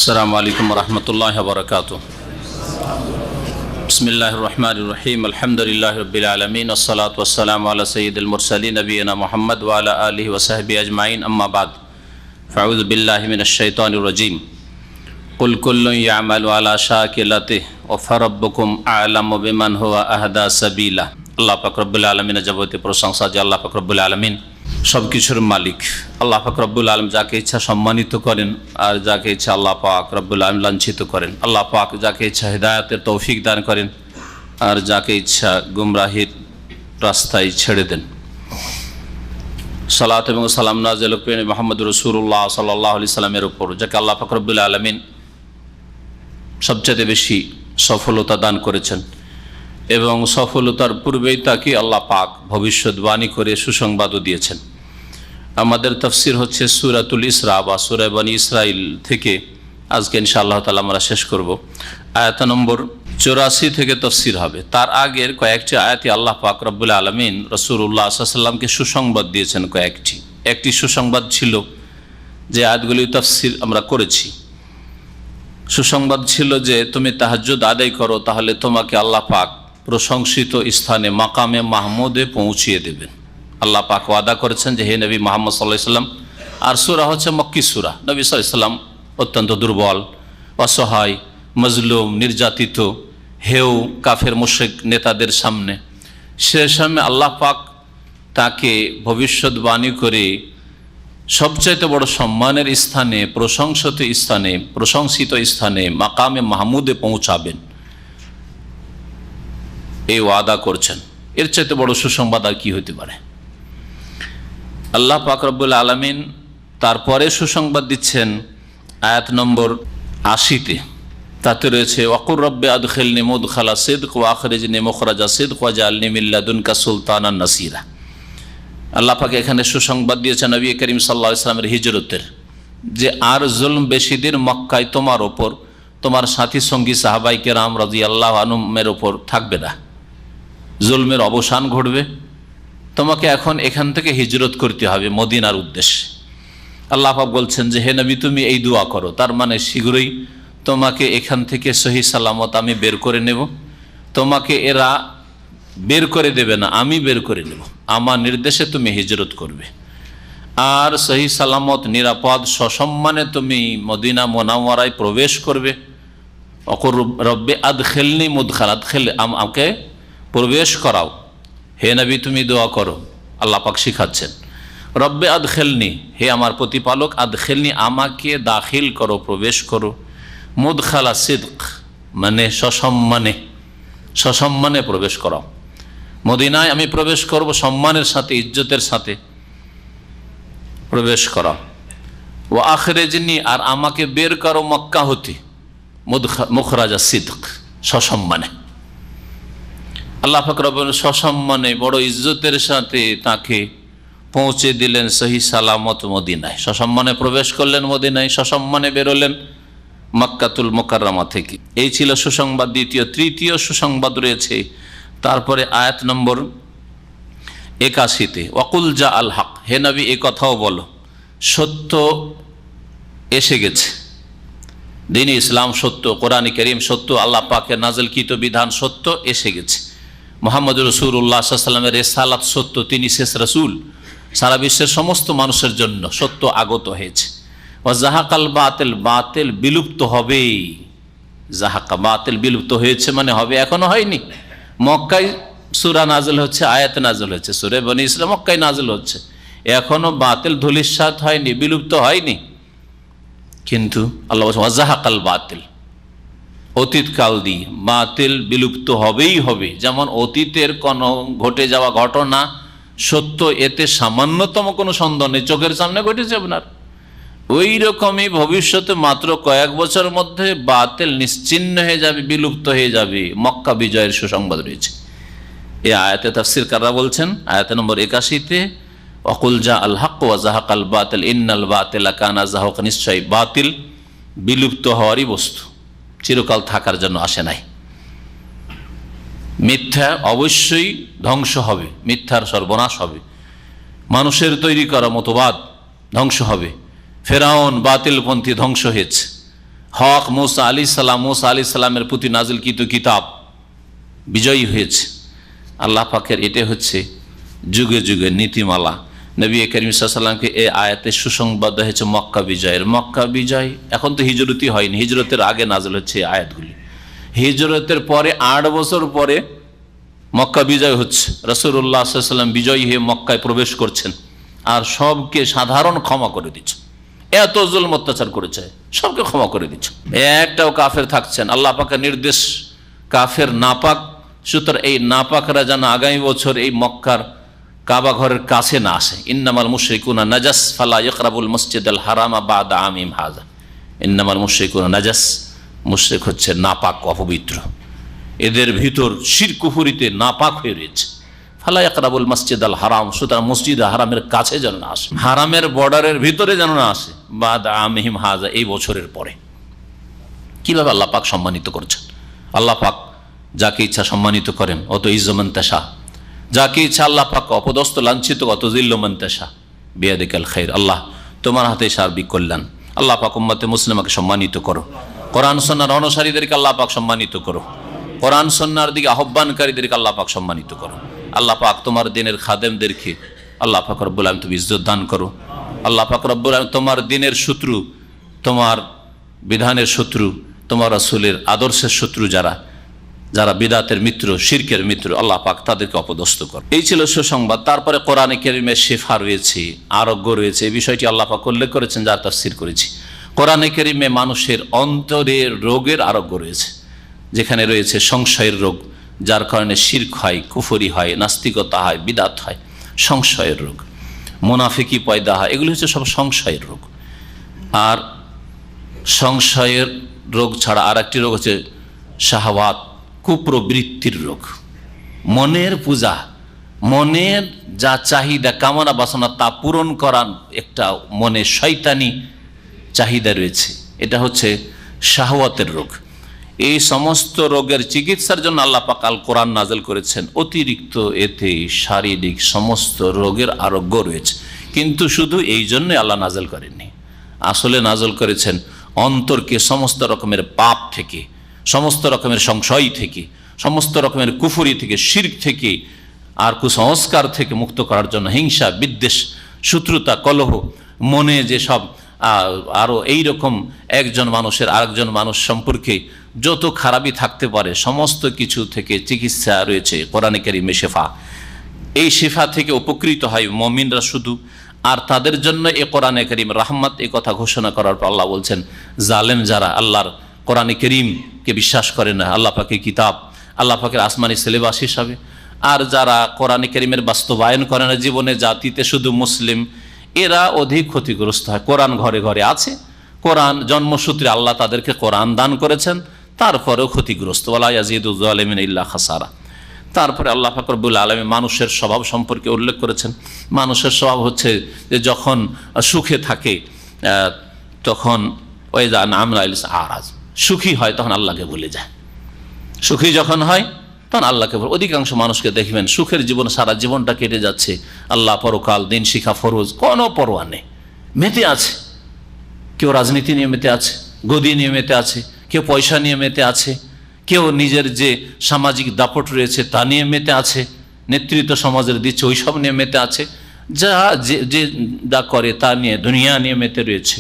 আসসালামু আলাইকুম রহমতুল্লাহ বরকাত। বিসমিল্লাহির রহমানির রহিম। আলহামদুলিল্লাহি রাব্বিল আলামিন ওয়াসসালাতু ওয়াসসালামু আলা সাইয়্যিদিল মুরসালিন নবিয়িনা মুহাম্মদ ওয়া আলা আলিহি ওয়া সাহবিহি আজমাইন, আম্মা বাদ। ফাউযু বিল্লাহি মিনাশ শাইতানির রাজীম। কুল কুল্লুন ইয়ামালু আলা শাকিলাতিহি ওয়া ফারাব্বুকুম আ'লামু বিমান হুয়া আহদা সাবিলা। আল্লাহ পাক রব্বুল আলামিনের যাবতীয় প্রশংসা যে আল্লাহ পাক রব্বুল আলামিন সব কিছুর মালিক। আল্লাহ পাক রব্বুল আলম যাকে ইচ্ছা সম্মানিত করেন আর যাকে ইচ্ছা আল্লাহ পাক রব্বুল আলম লাঞ্ছিত করেন। আল্লাহ পাক যাকে ইচ্ছা হিদায়াতের তৌফিক দান করেন আর যাকে ইচ্ছা গুমরাহির রাস্তায় ছেড়ে দেন। সালাত এবং সালাম নাযিল করেন মুহাম্মদ রাসূলুল্লাহ সাল্লাল্লাহু আলাইহি সাল্লামের উপর, যাকে আল্লাহ পাক রব্বুল আলমিন সবচেয়ে বেশি সফলতা দান করেছেন এবং সফলতার পূর্বেই তাকে আল্লাহ পাক ভবিষ্যৎবাণী করে সুসংবাদও দিয়েছেন। আমাদের তাফসির হচ্ছে সূরাতুল ইসরা বা সূরা বনী ইসরাইল থেকে। আজকে ইনশাআল্লাহ তাআলা আমরা শেষ করব। আয়াত নম্বর 84 থেকে তাফসির হবে। তার আগের কয়েকটি আয়াতে আল্লাহ পাক রব্বুল আলামিন রাসূলুল্লাহ সাল্লাল্লাহু আলাইহি ওয়াসাল্লামকে সুসংবাদ দিয়েছেন। একটি সুসংবাদ ছিল যে আয়াতগুলি তাফসির আমরা করেছি। সুসংবাদ ছিল যে তুমি তাহাজ্জুদ আদায় করো, তাহলে তোমাকে আল্লাহ পাক প্রশংসিত স্থানে মাকামে মাহমুদে পৌঁছিয়ে দেবেন। আল্লাহ পাক ওয়াদা করেছেন যে হে নবী মুহাম্মদ সাল্লাল্লাহু আলাইহি ওয়াসাল্লাম, আর সূরা হচ্ছে মক্কি সূরা। নবী সাল্লাল্লাহু আলাইহি ওয়াসাল্লাম অত্যন্ত দুর্বল, অসহায়, মজলুম, নির্যাতিত, হেউ কাফের মুশরিক নেতাদের সামনে। সে সামনে আল্লাহ পাক তাকে ভবিষ্যৎবাণী করে সবচাইতে বড় সম্মানের স্থানে, প্রশংসিত স্থানে মাকামে মাহমুদে পৌঁছাবেন এই ওয়াদা করছেন। এর চাইতে বড় সুসংবাদ আর কি হতে পারে? আল্লাহ পাক রব্বুল আলামিন তারপরে সুসংবাদ দিচ্ছেন আয়াত নম্বর 80-তে। তাতে রয়েছে ওয়াকুর রব্বে আদখিলনি মুদখালা সিদক ওয়া আখরিজনি মুখরাজা সিদক ওয়াজআলনি মিন লাদুনকা সুলতানান নাসিরা। আল্লাহ পাক এখানে সুসংবাদ দিয়েছেন নবী করিম সাল্লাল্লাহু আলাইহি ওয়াসাল্লামের হিজরতের, যে আর জুলম বেশি দিন মক্কায় তোমার ওপর, তোমার সাথী সঙ্গী সাহাবায়ে কেরাম রাদিয়াল্লাহু আনহুমের ওপর থাকবে না। জুলমের অবসান ঘটবে। তোমাকে এখন এখান থেকে হিজরত করতে হবে মদিনার উদ্দেশ্যে। আল্লাহ পাক বলছেন যে হে নবী তুমি এই দোয়া করো, তার মানে শীঘ্রই তোমাকে এখান থেকে সহি সালামত আমি বের করে নেব। তোমাকে এরা বের করে দেবে না, আমি বের করে নেব। আমার নির্দেশে তুমি হিজরত করবে আর সহি সালামত নিরাপদ সসম্মানে তুমি মদিনা মুনাওয়ারায় প্রবেশ করবে। অকুর রব্বে আদখিলনি মুদখালা, আমাকে প্রবেশ করাও। হে নবী তুমি দোয়া করো, আল্লাহ পাক শিখাচ্ছেন। রব্বে আদখিলনি, হে আমার প্রতিপালক, আদখিলনি আমাকে দাখিল করো, প্রবেশ করো। মুদখালা সিদক মানে সসম্মানে প্রবেশ করাও। মদিনায় আমি প্রবেশ করব সম্মানের সাথে, ইজ্জতের সাথে প্রবেশ করাও। ও আখরিজনি, আর আমাকে বের করো মক্কা হতে, মুখরাজা সিদক সসম্মানে। আল্লাহ পাক রব্বুল সসম্মানে বড় ইজ্জতের সাথে তাকে পৌঁছে দিলেন সহি সালামত মদিনায়। সসম্মানে প্রবেশ করলেন মদিনায়, সসম্মানে বেরোলেন মক্কাতুল মুকাররমা থেকে। এই ছিল সুসংবাদ দ্বিতীয়। তৃতীয় সুসংবাদ রয়েছে তারপরে আয়াত নম্বর 81-তে। ওয়াকুল জা আল হক, হে নবী এ কথাও বলো সত্য এসে গেছে। দ্বীন ইসলাম সত্য, কোরআন কারীম সত্য, আল্লাহ পাকের নাযিলকৃত বিধান সত্য এসে গেছে। মুহাম্মদ রাসূলুল্লাহ সাল্লাল্লাহু আলাইহি ওয়াসাল্লামের রিসালাত সত্য, তিনি শেষ রাসূল, সারা বিশ্বের সমস্ত মানুষের জন্য সত্য আগত হয়েছে। ওয়া জাহাকাল বাতিল, বাতিল বিলুপ্ত হবে। জাহাকা বাতিল বিলুপ্ত হয়েছে মানে হবে, এখনো হয়নি। মক্কায় সূরা নাযিল হচ্ছে, আয়াত নাযিল হচ্ছে, সূরা বনী ইসরাঈল মক্কায় নাযিল হচ্ছে, এখনো বাতিল ধূলিসাৎ হয়নি, বিলুপ্ত হয়নি। কিন্তু আল্লাহ বলছেন ওয়া জাহাকাল বাতিল, অতীতকাল দিয়ে বাতিল বিলুপ্ত হবেই হবে। যেমন অতীতের কোনো ঘটে যাওয়া ঘটনা সত্য, এতে সামান্যতম কোনো সন্দেহ নেই, চোখের সামনে ঘটেছে আপনার। ওই রকমই ভবিষ্যতে মাত্র কয়েক বছরের মধ্যে বাতিল নিশ্চিহ্ন হয়ে যাবে, বিলুপ্ত হয়ে যাবে। মক্কা বিজয়ের সুসংবাদ রয়েছে। এই আয়াতে তাফসীরকাররা বলছেন আয়াত নম্বর 81-তে ওয়াকুল জা আল হক ওয়া জাহাকাল বাতিল ইন্নাল বাতিলা কানা যাহুকা, নিশ্চয় বাতিল বিলুপ্ত হওয়ারই বস্তু, চিরকাল থাকার জন্য আসে নাই। মিথ্যা অবশ্যই ধ্বংস হবে, মিথ্যার সর্বনাশ হবে, মানুষের তৈরি করা মতবাদ ধ্বংস হবে। ফেরাউন বাতিলপন্থী ধ্বংস হয়েছে, হক মুসা আলী সালামের প্রতি নাজিলকৃত কিতাব বিজয়ী হয়েছে। আল্লাহ পাকের এটা হচ্ছে যুগে যুগে নীতিমালা। নবী করিম সাল্লাল্লাহু আলাইহি ওয়াসাল্লামকে এই আয়াতে সুসংবাদ হয়েছে মক্কা বিজয়ের। মক্কা বিজয় এখন তো হিজরতই হয়নি, হিজরতের আগে নাজিল হচ্ছে এই আয়াতগুলি। হিজরতের পরে 8 বছর পরে মক্কা বিজয় হচ্ছে। রাসূলুল্লাহ সাল্লাল্লাহু আলাইহি ওয়াসাল্লাম বিজয়ী হয়ে মক্কায় প্রবেশ করছেন আর সবকে সাধারণ ক্ষমা করে দিচ্ছে। এত জুলম অত্যাচার করেছে, সবকে ক্ষমা করে দিচ্ছে, একটাও কাফের থাকছেন। আল্লাহ পাকের নির্দেশ কাফের নাপাক, সুতরাং এই নাপাকরা যেন আগামী বছর এই মক্কার কাবা ঘরের কাছে না আসে। ইন্নামাল মুশরিকুনা নাজাস ফালা ইয়াকরাবুল মসজিদাল হারামা বাদা আমিম হাযা। ইন্নামাল মুশরিকুনা নাজাস, মুশরিক হচ্ছে নাপাক, অপবিত্র, এদের ভিতর শিরক কুফরিতে নাপাক হয়ে রয়েছে। ফালা ইয়াকরাবুল মসজিদাল হারাম, সুতরাং মসজিদ হারামের কাছে যেন না আসে, হারামের বর্ডারের ভিতরে যেন না আসে, বাদা আমিম হাযা, এই বছরের পরে। কিভাবে আল্লাহ পাক সম্মানিত করছেন? আল্লাহ পাক যাকে ইচ্ছা সম্মানিত করেন, অত ইজ্জমান তাশা, যাকে ইচ্ছা আল্লাহ পাক অপদস্থ লাঞ্ছিত, অত জিল্লমান তাশা বিয়াদিকাল খাইর। আল্লাহ তোমার হাতে সার্বিক কল্যাণ। আল্লাহ পাক উম্মতে মুসলিমাকে সম্মানিত করো, কোরআন সুন্নাহর অনুসারীদেরকে আল্লাহ পাক সম্মানিত করো, কোরআন সুন্নাহর দিকে আহ্বানকারীদেরকে আল্লাহ পাক সম্মানিত করো। আল্লাহ পাক তোমার দিনের খাদেমদেরকে আল্লাহ পাক রব্বুল আলামিন তুমি ইজ্জত দান করো। আল্লাহ পাক রব্বুল আলামিন তোমার দিনের শত্রু, তোমার বিধানের শত্রু, তোমার রাসূলের আদর্শের শত্রু যারা যারা বিদাতের মিত্র, শিরকের মিত্র, আল্লাহ পাক তাদেরকে অপদস্থ কর। এই ছিল সুসংবাদ। তারপরে কোরআনে কারীমে শিফা রয়েছে, আরোগ্য রয়েছে, এই বিষয়টি আল্লাহ পাক উল্লেখ করেছেন, যার তাফসীর করেছি। কোরআনে কারীমে মানুষের অন্তরের রোগের আরোগ্য রয়েছে, যেখানে রয়েছে সংশয়ের রোগ, যার কারণে শিরক হয়, কুফরি হয়, নাস্তিকতা হয়, বিদাত হয়, সংশয়ের রোগ, মুনাফিকি পয়দা হয়, এগুলি হচ্ছে সব সংশয়ের রোগ। আর সংশয়ের রোগ ছাড়া আর একটি রোগ হচ্ছে শাহওয়াত, কুপ্রবৃত্তির রোগ, মনের পূজা, মনের যা চাহিদা, কামনা বাসনা তা পূরণ করার একটা মনে শয়তানি চাহিদা রয়েছে, এটা হচ্ছে শাহওয়াতের রোগ। এই সমস্ত রোগের চিকিৎসার জন্য আল্লাহ পাক আল কোরআন নাজেল করেছেন। অতিরিক্ত এতে শারীরিক সমস্ত রোগের আরোগ্য রয়েছে, কিন্তু শুধু এই জন্যই আল্লাহ নাজেল করেননি, আসলে নাজেল করেছেন অন্তরকে সমস্ত রকমের পাপ থেকে, সমস্ত রকমের সংশয় থেকে, সমস্ত রকমের কুফরি থেকে, শিরক থেকে আর কুসংস্কার থেকে মুক্ত করার জন্য। হিংসা, বিদ্বেষ, শত্রুতা, কলহ, মনে যেসব আরও এইরকম একজন মানুষের আরেকজন মানুষ সম্পর্কে যত খারাপই থাকতে পারে, সমস্ত কিছু থেকে চিকিৎসা রয়েছে কোরআনে কারীমে শিফা। এই শিফা থেকে উপকৃত হয় মুমিনরা শুধু, আর তাদের জন্য এ কোরআনে কারীম রাহমাত, এই কথা ঘোষণা করার পর আল্লাহ বলছেন, জালেম যারা আল্লাহর কোরআনে কারীমকে বিশ্বাস করে না, আল্লাহ পাকের কিতাব, আল্লাহ পাকের আসমানি সিলেবাস হিসাবে, আর যারা কোরআনে কারীমের বাস্তবায়ন করে না জীবনে, জাতিতে শুধু মুসলিম, এরা অধিক ক্ষতিগ্রস্ত হয়। কোরআন ঘরে ঘরে আছে, কোরআন জন্মসূত্রে আল্লাহ তাদেরকে কোরআন দান করেছেন, তারপরেও ক্ষতিগ্রস্ত। ওয়ালা ইয়াজিদুজ জালিমিনা ইল্লা খাসারা। তারপরে আল্লাহ পাক রব্বুল আলামিন মানুষের স্বভাব সম্পর্কে উল্লেখ করেছেন। মানুষের স্বভাব হচ্ছে যে যখন সুখে থাকে তখন ওয়াইজা আনআমনা আলাইহিস আরাজ, সুখী হয় তখন আল্লাহকে ভুলে যায়। সুখী যখন হয় তখন আল্লাহকে ভুলে। অধিকাংশ মানুষকে দেখবেন সুখের জীবন, সারা জীবনটা কেটে যাচ্ছে, আল্লাহ, পরকাল, দিন শিখা, ফরজ কোনো পরোয়া নেই, মেতে আছে। কেউ রাজনীতি নিয়ে মেতে আছে, গদি নিয়ে মেতে আছে, কেউ পয়সা নিয়ে মেতে আছে, কেউ নিজের যে সামাজিক দাপট রয়েছে তা নিয়ে মেতে আছে, নেতৃত্ব সমাজের দিচ্ছে ওইসব নিয়ে মেতে আছে, যা যে যা করে তা নিয়ে, দুনিয়া নিয়ে মেতে রয়েছে।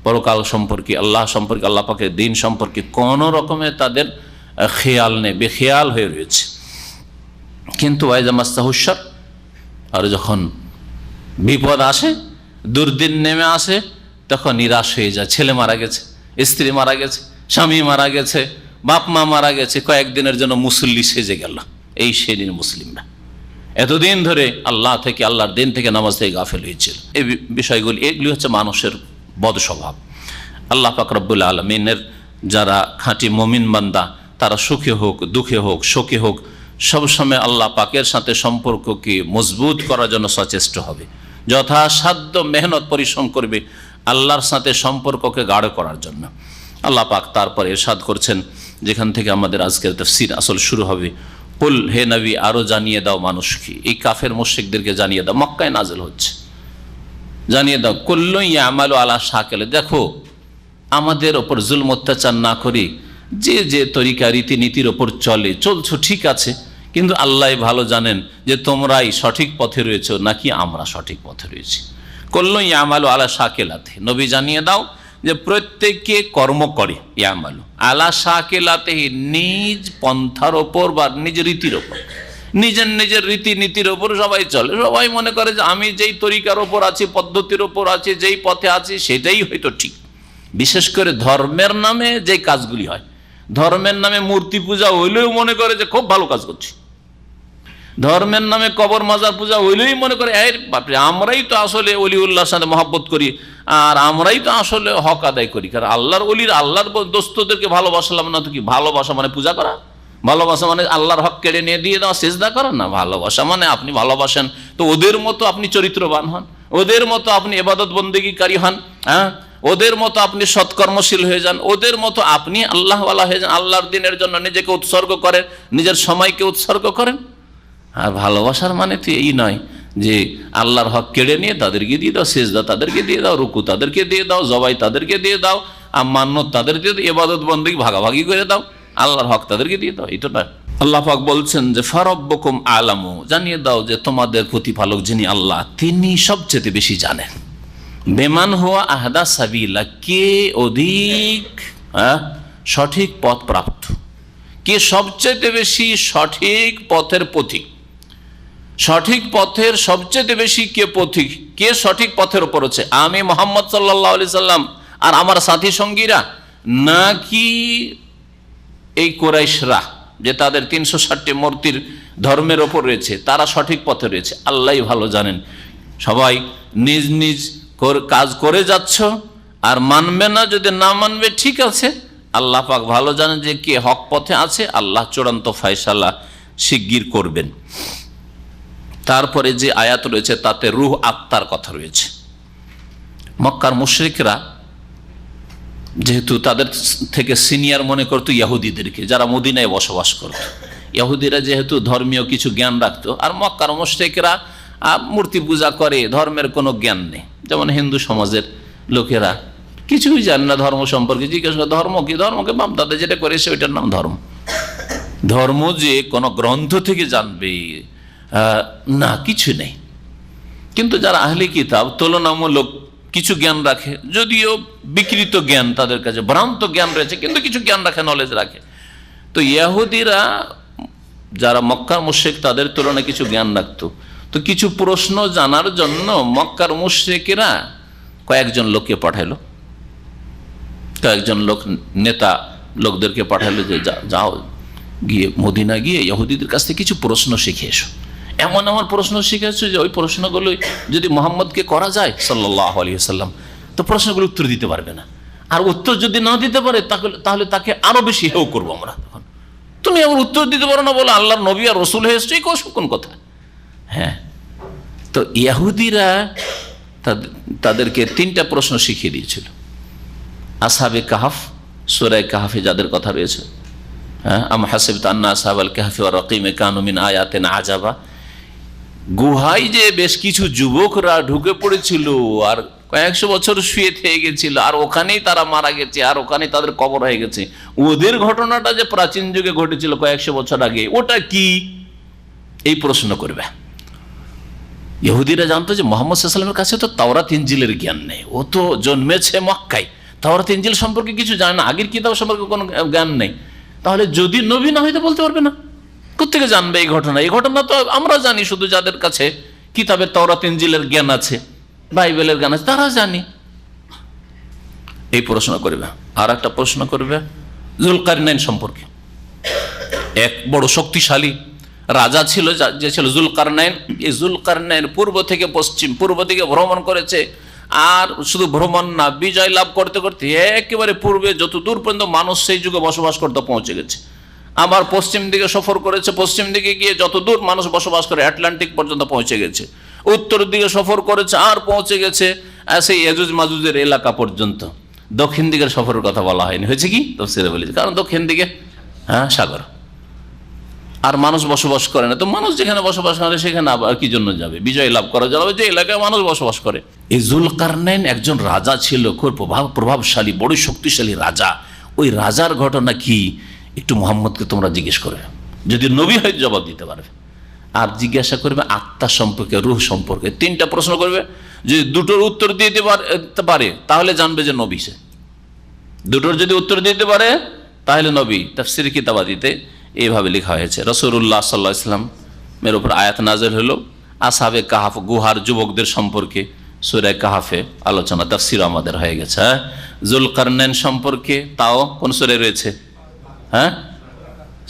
পরকাল সম্পর্কে, আল্লাহ সম্পর্কে, আল্লাহ পাকের দিন সম্পর্কে কোনো রকমের তাদের খেয়াল নেই, বেখেয়াল হয়ে রয়েছে। কিন্তু ওয়াইজা মাস্তাহুশার, আর যখন বিপদ আসে, দুর্দিন নেমে আসে, তখন নিরাশ হয়ে যায়। ছেলে মারা গেছে, স্ত্রী মারা গেছে, স্বামী মারা গেছে, বাপ মা মারা গেছে, কয়েকদিনের জন্য মুসল্লি সেজে গেল। এই শ্রেণীর মুসলিমরা এতদিন ধরে আল্লাহ থেকে, আল্লাহর দিন থেকে, নামাজ থেকে গাফেল হয়েছিল। এই বিষয়গুলি, এগুলি হচ্ছে মানুষের বদ স্বভাব। আল্লাহ পাক রব্বুল আলামিনের যারা খাঁটি মুমিন বান্দা, তারা সুখে হোক, দুঃখে হোক, শোকে হোক, সবসময় আল্লাহ পাকের সাথে সম্পর্ককে মজবুত করার জন্য সচেষ্ট হবে, যথাসাধ্য মেহনত পরিশ্রম করবে আল্লাহর সাথে সম্পর্ককে গাঢ় করার জন্য। আল্লাহ পাক তারপরে ইরশাদ করছেন, যেখান থেকে আমাদের আজকের তাফসীর আসল শুরু হবে, কুল, হে নবী, আরও জানিয়ে দাও মানুষকে, এই কাফের মুশরিকদেরকে জানিয়ে দাও, মক্কায় নাজিল হচ্ছে, জানিয়ে দাও, কুল্লু ইয়ামালু আলা শাকিল, দেখো আমাদের ওপর জুলম অত্যাচার না করে যে যে তরিকা রীতিনীতির ওপর চলছো ঠিক আছে, কিন্তু আল্লাহ ভালো জানেন যে তোমরাই সঠিক পথে রয়েছো নাকি আমরা সঠিক পথে রয়েছি। করলো ইয়ামালু আলা শাকেলাতে, নবী জানিয়ে দাও যে প্রত্যেককে কর্ম করে, ইয়ামালু আলা শাকেলাতে, নিজ পন্থার ওপর বা নিজ রীতির ওপর, নিজের নিজের রীতিনীতির ওপর সবাই চলে। সবাই মনে করে যে আমি যেই তরিকার ওপর আছি, পদ্ধতির ওপর আছি, যেই পথে আছি সেটাই হয়তো ঠিক। বিশেষ করে ধর্মের নামে যে কাজগুলি হয়, ধর্মের নামে মূর্তি পূজা হইলেও মনে করে যে খুব ভালো কাজ করছি, ধর্মের নামে কবর মাজার পূজা হইলেই মনে করে বাপরে আমরাই তো আসলে অলিউল্লাহর সাথে মহব্বত করি, আর আমরাই তো আসলে হক আদায় করি। কারণ আল্লাহর অলির, আল্লাহর দোস্তদেরকে ভালোবাসলাম না তো কি? ভালোবাসা মানে পূজা করা? ভালোবাসা মানে আল্লাহর হক কেড়ে নিয়ে দিয়ে দেওয়া, সেজদা করা না। ভালোবাসা মানে আপনি ভালোবাসেন তো ওদের মতো আপনি চরিত্রবান হন, ওদের মতো আপনি ইবাদত বন্দেগীকারী হন, হ্যাঁ, ওদের মতো আপনি সৎকর্মশীল হয়ে যান, ওদের মতো আপনি আল্লাহওয়ালা হয়ে যান, আল্লাহর দিনের জন্য নিজেকে উৎসর্গ করেন, নিজের সময়কে উৎসর্গ করেন। আর ভালোবাসার মানে তো এই নয় যে আল্লাহর হক কেড়ে নিয়ে তাদেরকে দিয়ে দাও, সেজদা তাদেরকে দিয়ে দাও, রুকু তাদেরকে দিয়ে দাও, জবাই তাদেরকে দিয়ে দাও, আর মান্যত তাদেরকে দিয়ে দাও, ইবাদত বন্দেগী ভাগাভাগি করে দাও, আল্লাহর হক তাদেরকে দিয়ে দাও। এটা না। আল্লাহ পাক বলছেন যে ফারাব্বুকুম আলামু, জানিয়ে দাও যে তোমাদের প্রতিপালক যিনি আল্লাহ, তিনি সবচেয়ে বেশি জানেন। বেমান হুয়া আহদা সাবিলা, কে অধিক সঠিক পথ প্রাপ্ত, কে সবচেয়ে বেশি সঠিক পথের পথিক, সঠিক পথের সবচেয়ে বেশি কে পথিক, কে সঠিক পথের উপর আছে, আমি মুহাম্মদ সাল্লাল্লাহু আলাইহি সাল্লাম আর আমার সাথী সঙ্গীরা, নাকি এই কুরাইশরা যে তাদের 360টি মূর্তির ধর্মের ওপর রয়েছে, তারা সঠিক পথে রয়েছে? আল্লাহই ভালো জানেন। সবাই নিজ নিজ কাজ করে যাচ্ছ, আর মানবে না, যদি না মানবে ঠিক আছে, আল্লাহ পাক ভালো জানেন যে কে হক পথে আছে। আল্লাহ চূড়ান্ত ফয়সালা শিগগির করবেন। তারপরে যে আয়াত রয়েছে তাতে রূহ আত্মার কথা রয়েছে। মক্কার মুশরিকরা যেহেতু তাদের থেকে সিনিয়র মনে করতো ইহুদিদেরকে, যারা মদিনায় বসবাস করত, ইহুদিরা যেহেতু ধর্মীয় কিছু জ্ঞান রাখতো, আর মক্কার মুশরিকরা মূর্তি পূজা করে, ধর্মের কোনো জ্ঞান নেই। যেমন হিন্দু সমাজের লোকেরা কিছুই জানে না ধর্ম সম্পর্কে, জিজ্ঞেস করে ধর্ম কি? ধর্মকে বাপ দাদা যেটা করেছে ওইটার নাম ধর্ম। ধর্ম যে কোনো গ্রন্থ থেকে জানবে না, কিছু নেই। কিন্তু যারা আহলে কিতাব তুলনামূলক কিছু জ্ঞান রাখে, যদিও বিকৃত জ্ঞান তাদের কাছে, ভ্রান্ত জ্ঞান রয়েছে, কিন্তু কিছু জ্ঞান রাখে, নলেজ রাখে। তো ইহুদিরা যারা মক্কার মুশরিক তাদের তুলনায় কিছু জ্ঞান রাখতো, তো কিছু প্রশ্ন জানার জন্য মক্কার মুশরিকেরা কয়েকজন লোককে পাঠাইলো, কয়েকজন লোক নেতা লোকদেরকে পাঠাইলো যে যাও গিয়ে মদিনা গিয়ে ইহুদিদের কাছ থেকে কিছু প্রশ্ন শিখে এসো। এমন আমার প্রশ্ন শিখেছো যে ওই প্রশ্নগুলো যদি মোহাম্মদকে করা যায় সাল্লাল্লাহু আলাইহি ওয়াসাল্লাম, তো প্রশ্নগুলো উত্তর দিতে পারবে না, আর উত্তর যদি না দিতে পারে তাহলে তাকে আরো বেশি হেও করবো আমরা। তখন তুমি আমার উত্তর দিতে পারো না বলে আল্লাহর নবী আর রসুল হয়ে এসছো, কোন কথা? হ্যাঁ, তো ইহুদিরা তাদেরকে 3টা প্রশ্ন শিখিয়ে দিয়েছিল। আসহাবে কাহাফ, সূরা কাহাফে যাদের কথা রয়েছে, হ্যাঁ, আম হাসিবতা আন্না আসহাবাল কাহফি ওয়া রাকিমে কানু মিন আয়াতিনা আজাবা, গুহায় যে বেশ কিছু যুবকরা ঢুকে পড়েছিল আর কয়েকশো বছর শুয়ে থেকে গেছিল, আর ওখানেই তারা মারা গেছে, আর ওখানেই তাদের কবর হয়ে গেছে। ওদের ঘটনাটা যে প্রাচীন যুগে ঘটেছিল কয়েকশো বছর আগে, ওটা কি? এই প্রশ্ন করবে। ইহুদিরা জানতো যে মুহাম্মদ সাল্লাল্লাহু আলাইহি ওয়াসাল্লামের কাছে তো তাওরাত ইনজিলের জ্ঞান নেই, ও তো জন্মেছে মক্কায়, তাওরাত ইনজিল সম্পর্কে কিছু জানে না, আগের কিতাব সম্পর্কে কোনো জ্ঞান নেই। তাহলে যদি নবী না হইতে বলতে পারবে না, কোত্থেকে জানবে এই ঘটনা? এই ঘটনা তো আমরা জানি, শুধু যাদের কাছে কিতাবের তাওরাত ইনজিলের জ্ঞান আছে, বাইবেলের জ্ঞান আছে, তারা জানি। এই প্রশ্ন করবে। আর একটা প্রশ্ন করবে জুলকারনাইন সম্পর্কে। এক বড় শক্তিশালী রাজা ছিল, যে ছিল জুলকারনাইন। এই জুলকারনাইন পূর্ব থেকে পশ্চিম, পূর্ব দিকে ভ্রমণ করেছে, আর শুধু ভ্রমণ না, বিজয় লাভ করতে করতে একেবারে পূর্বে যত দূর পর্যন্ত মানুষ সেই যুগে বসবাস করতে পৌঁছে গেছে। আবার পশ্চিম দিকে সফর করেছে, পশ্চিম দিকে গিয়ে যত দূর মানুষ বসবাস করে আটলান্টিক পর্যন্ত পৌঁছে গেছে। উত্তর দিকে সফর করেছে, আর পৌঁছে গেছে সেই ইয়াজুজ মাজুজের এলাকা পর্যন্ত। দক্ষিণ দিকের সফরের কথা বলা হয়নি, হয়েছে কি তফসিরে বলেছে, কারণ দক্ষিণ দিকে সাগর, আর মানুষ বসবাস করে না। তো মানুষ যেখানে বসবাস করে সেখানে আবার কি জন্য যাবে? বিজয় লাভ করা যাবে যে এলাকায় মানুষ বসবাস করে। এই জুলকারনাইন একজন রাজা ছিল, খুব প্রভাবশালী, বড় শক্তিশালী রাজা। ওই রাজার ঘটনা কি একটু মোহাম্মদকে তোমরা জিজ্ঞেস করবে, যদি নবী হয় জবাব দিতে পারবে। আর জিজ্ঞাসা করবে আত্মা সম্পর্কে, রূহ সম্পর্কে। 3টা প্রশ্ন করবে, যদি দুটোর উত্তর দিতে পারে তাহলে জানবে যে নবী সে। দুটোর যদি উত্তর দিতে পারে তাহলে নবী। তাফসীর কিতাবাদিতে এইভাবে লেখা হয়েছে। রাসূলুল্লাহ সাল্লাল্লাহু আলাইহি ওয়াসাল্লামের উপর আয়াত নাযিল হলো আসহাবে কাহাফ, গুহার যুবকদের সম্পর্কে। সূরা কাহাফে আলোচনা, তাফসীর আমাদের হয়ে গেছে। জুলকারনাইন সম্পর্কে তাও কোন সূরায় রয়েছে?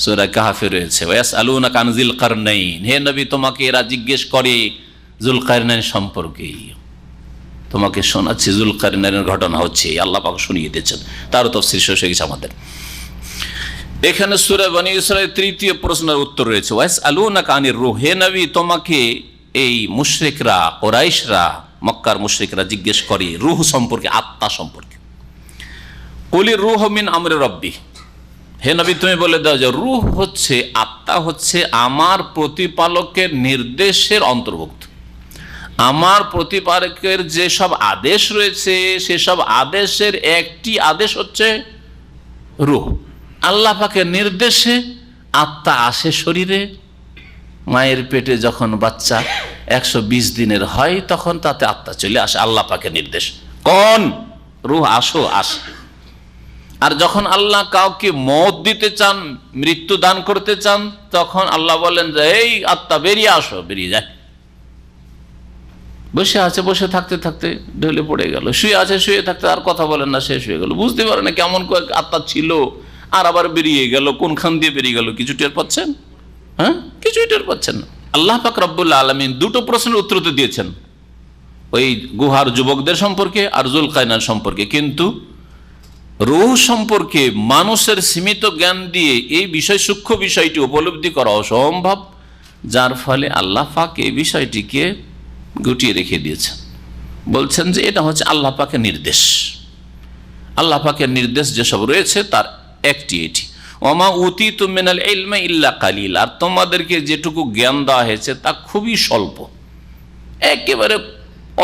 সূরা কাহাফে রয়েছে। ওয়াসআলুনাকা আন যিল কারনাইন, হে নবী তোমাকে এরা জিজ্ঞেস করে জুলকারনাইন সম্পর্কে, তোমাকে শোনাচ্ছি জুলকারনাইনের ঘটনা হচ্ছে, আল্লাহ পাক শুনিয়ে দিয়েছেন। তারও তাফসীর শেষ হয়ে গেছে আমাদের। এখানে সূরা বনী ইসরাঈল 3য় প্রশ্নের উত্তর রয়েছে ওয়াসআলুনাকা আনির রূহ, হে নবী তোমাকে এই মুশরিকরা, কুরাইশরা, মক্কার মুশরিকরা জিজ্ঞেস করে রূহ সম্পর্কে, আত্মা সম্পর্কে। কুলির রূহ মিন আমরি রাব্বি, হে নবী তুমি বলে দাও যে রূহ হচ্ছে, আত্মা হচ্ছে আমার প্রতিপালকের নির্দেশের অন্তর্ভুক্ত। আমার প্রতিপালকের যেসব আদেশ রয়েছে সেসব আদেশের একটি আদেশ হচ্ছে রূহ। আল্লাহ পাকের নির্দেশে আত্মা আসে শরীরে। মায়ের পেটে যখন বাচ্চা 120 দিনের হয় তখন তাতে আত্মা চলে আসে, আল্লাহ পাকের নির্দেশ। কোন রূহ আসো, আসে। আর যখন আল্লাহ কাউকে মওত দিতে চান, মৃত্যু দান করতে চান, তখন আল্লাহ বলেন যে এই আত্মা বেরিয়ে আসো, বেরিয়ে যায়। বসে আছে, বসে থাকতে থাকতে ঢলে পড়ে গেল, শুয়ে আছে, শুয়ে থাকতে আর কথা বলেন না, শেষ হয়ে গেল। বুঝতে পারে না কেমন আত্মা ছিল, আর আবার বেরিয়ে গেল, কোনখান দিয়ে বেরিয়ে গেল কিছু টের পাচ্ছেন? কিছুই টের পাচ্ছেন না। আল্লাহ পাক রব্বুল আলামিন দুটো প্রশ্নের উত্তর তো দিয়েছেন, ওই গুহার যুবকদের সম্পর্কে আর জুলকারনাইন সম্পর্কে। কিন্তু রূহ সম্পর্কে মানুষের সীমিত জ্ঞান দিয়ে এই বিষয়, সূক্ষ্ম বিষয়টি উপলব্ধি করা অসম্ভব, যার ফলে আল্লাহ পাক এই বিষয়টিকে গুটিয়ে রেখে দিয়েছেন। বলছেন যে এটা হচ্ছে আল্লাহ পাকের নির্দেশ। আল্লাহ পাকের নির্দেশ যেসব রয়েছে তার একটি এটি, ওমা উতীতুম মিনাল ইলমি ইল্লা কালিল, আর তোমাদেরকে যেটুকু জ্ঞান দেওয়া হয়েছে তা খুবই স্বল্প, একেবারে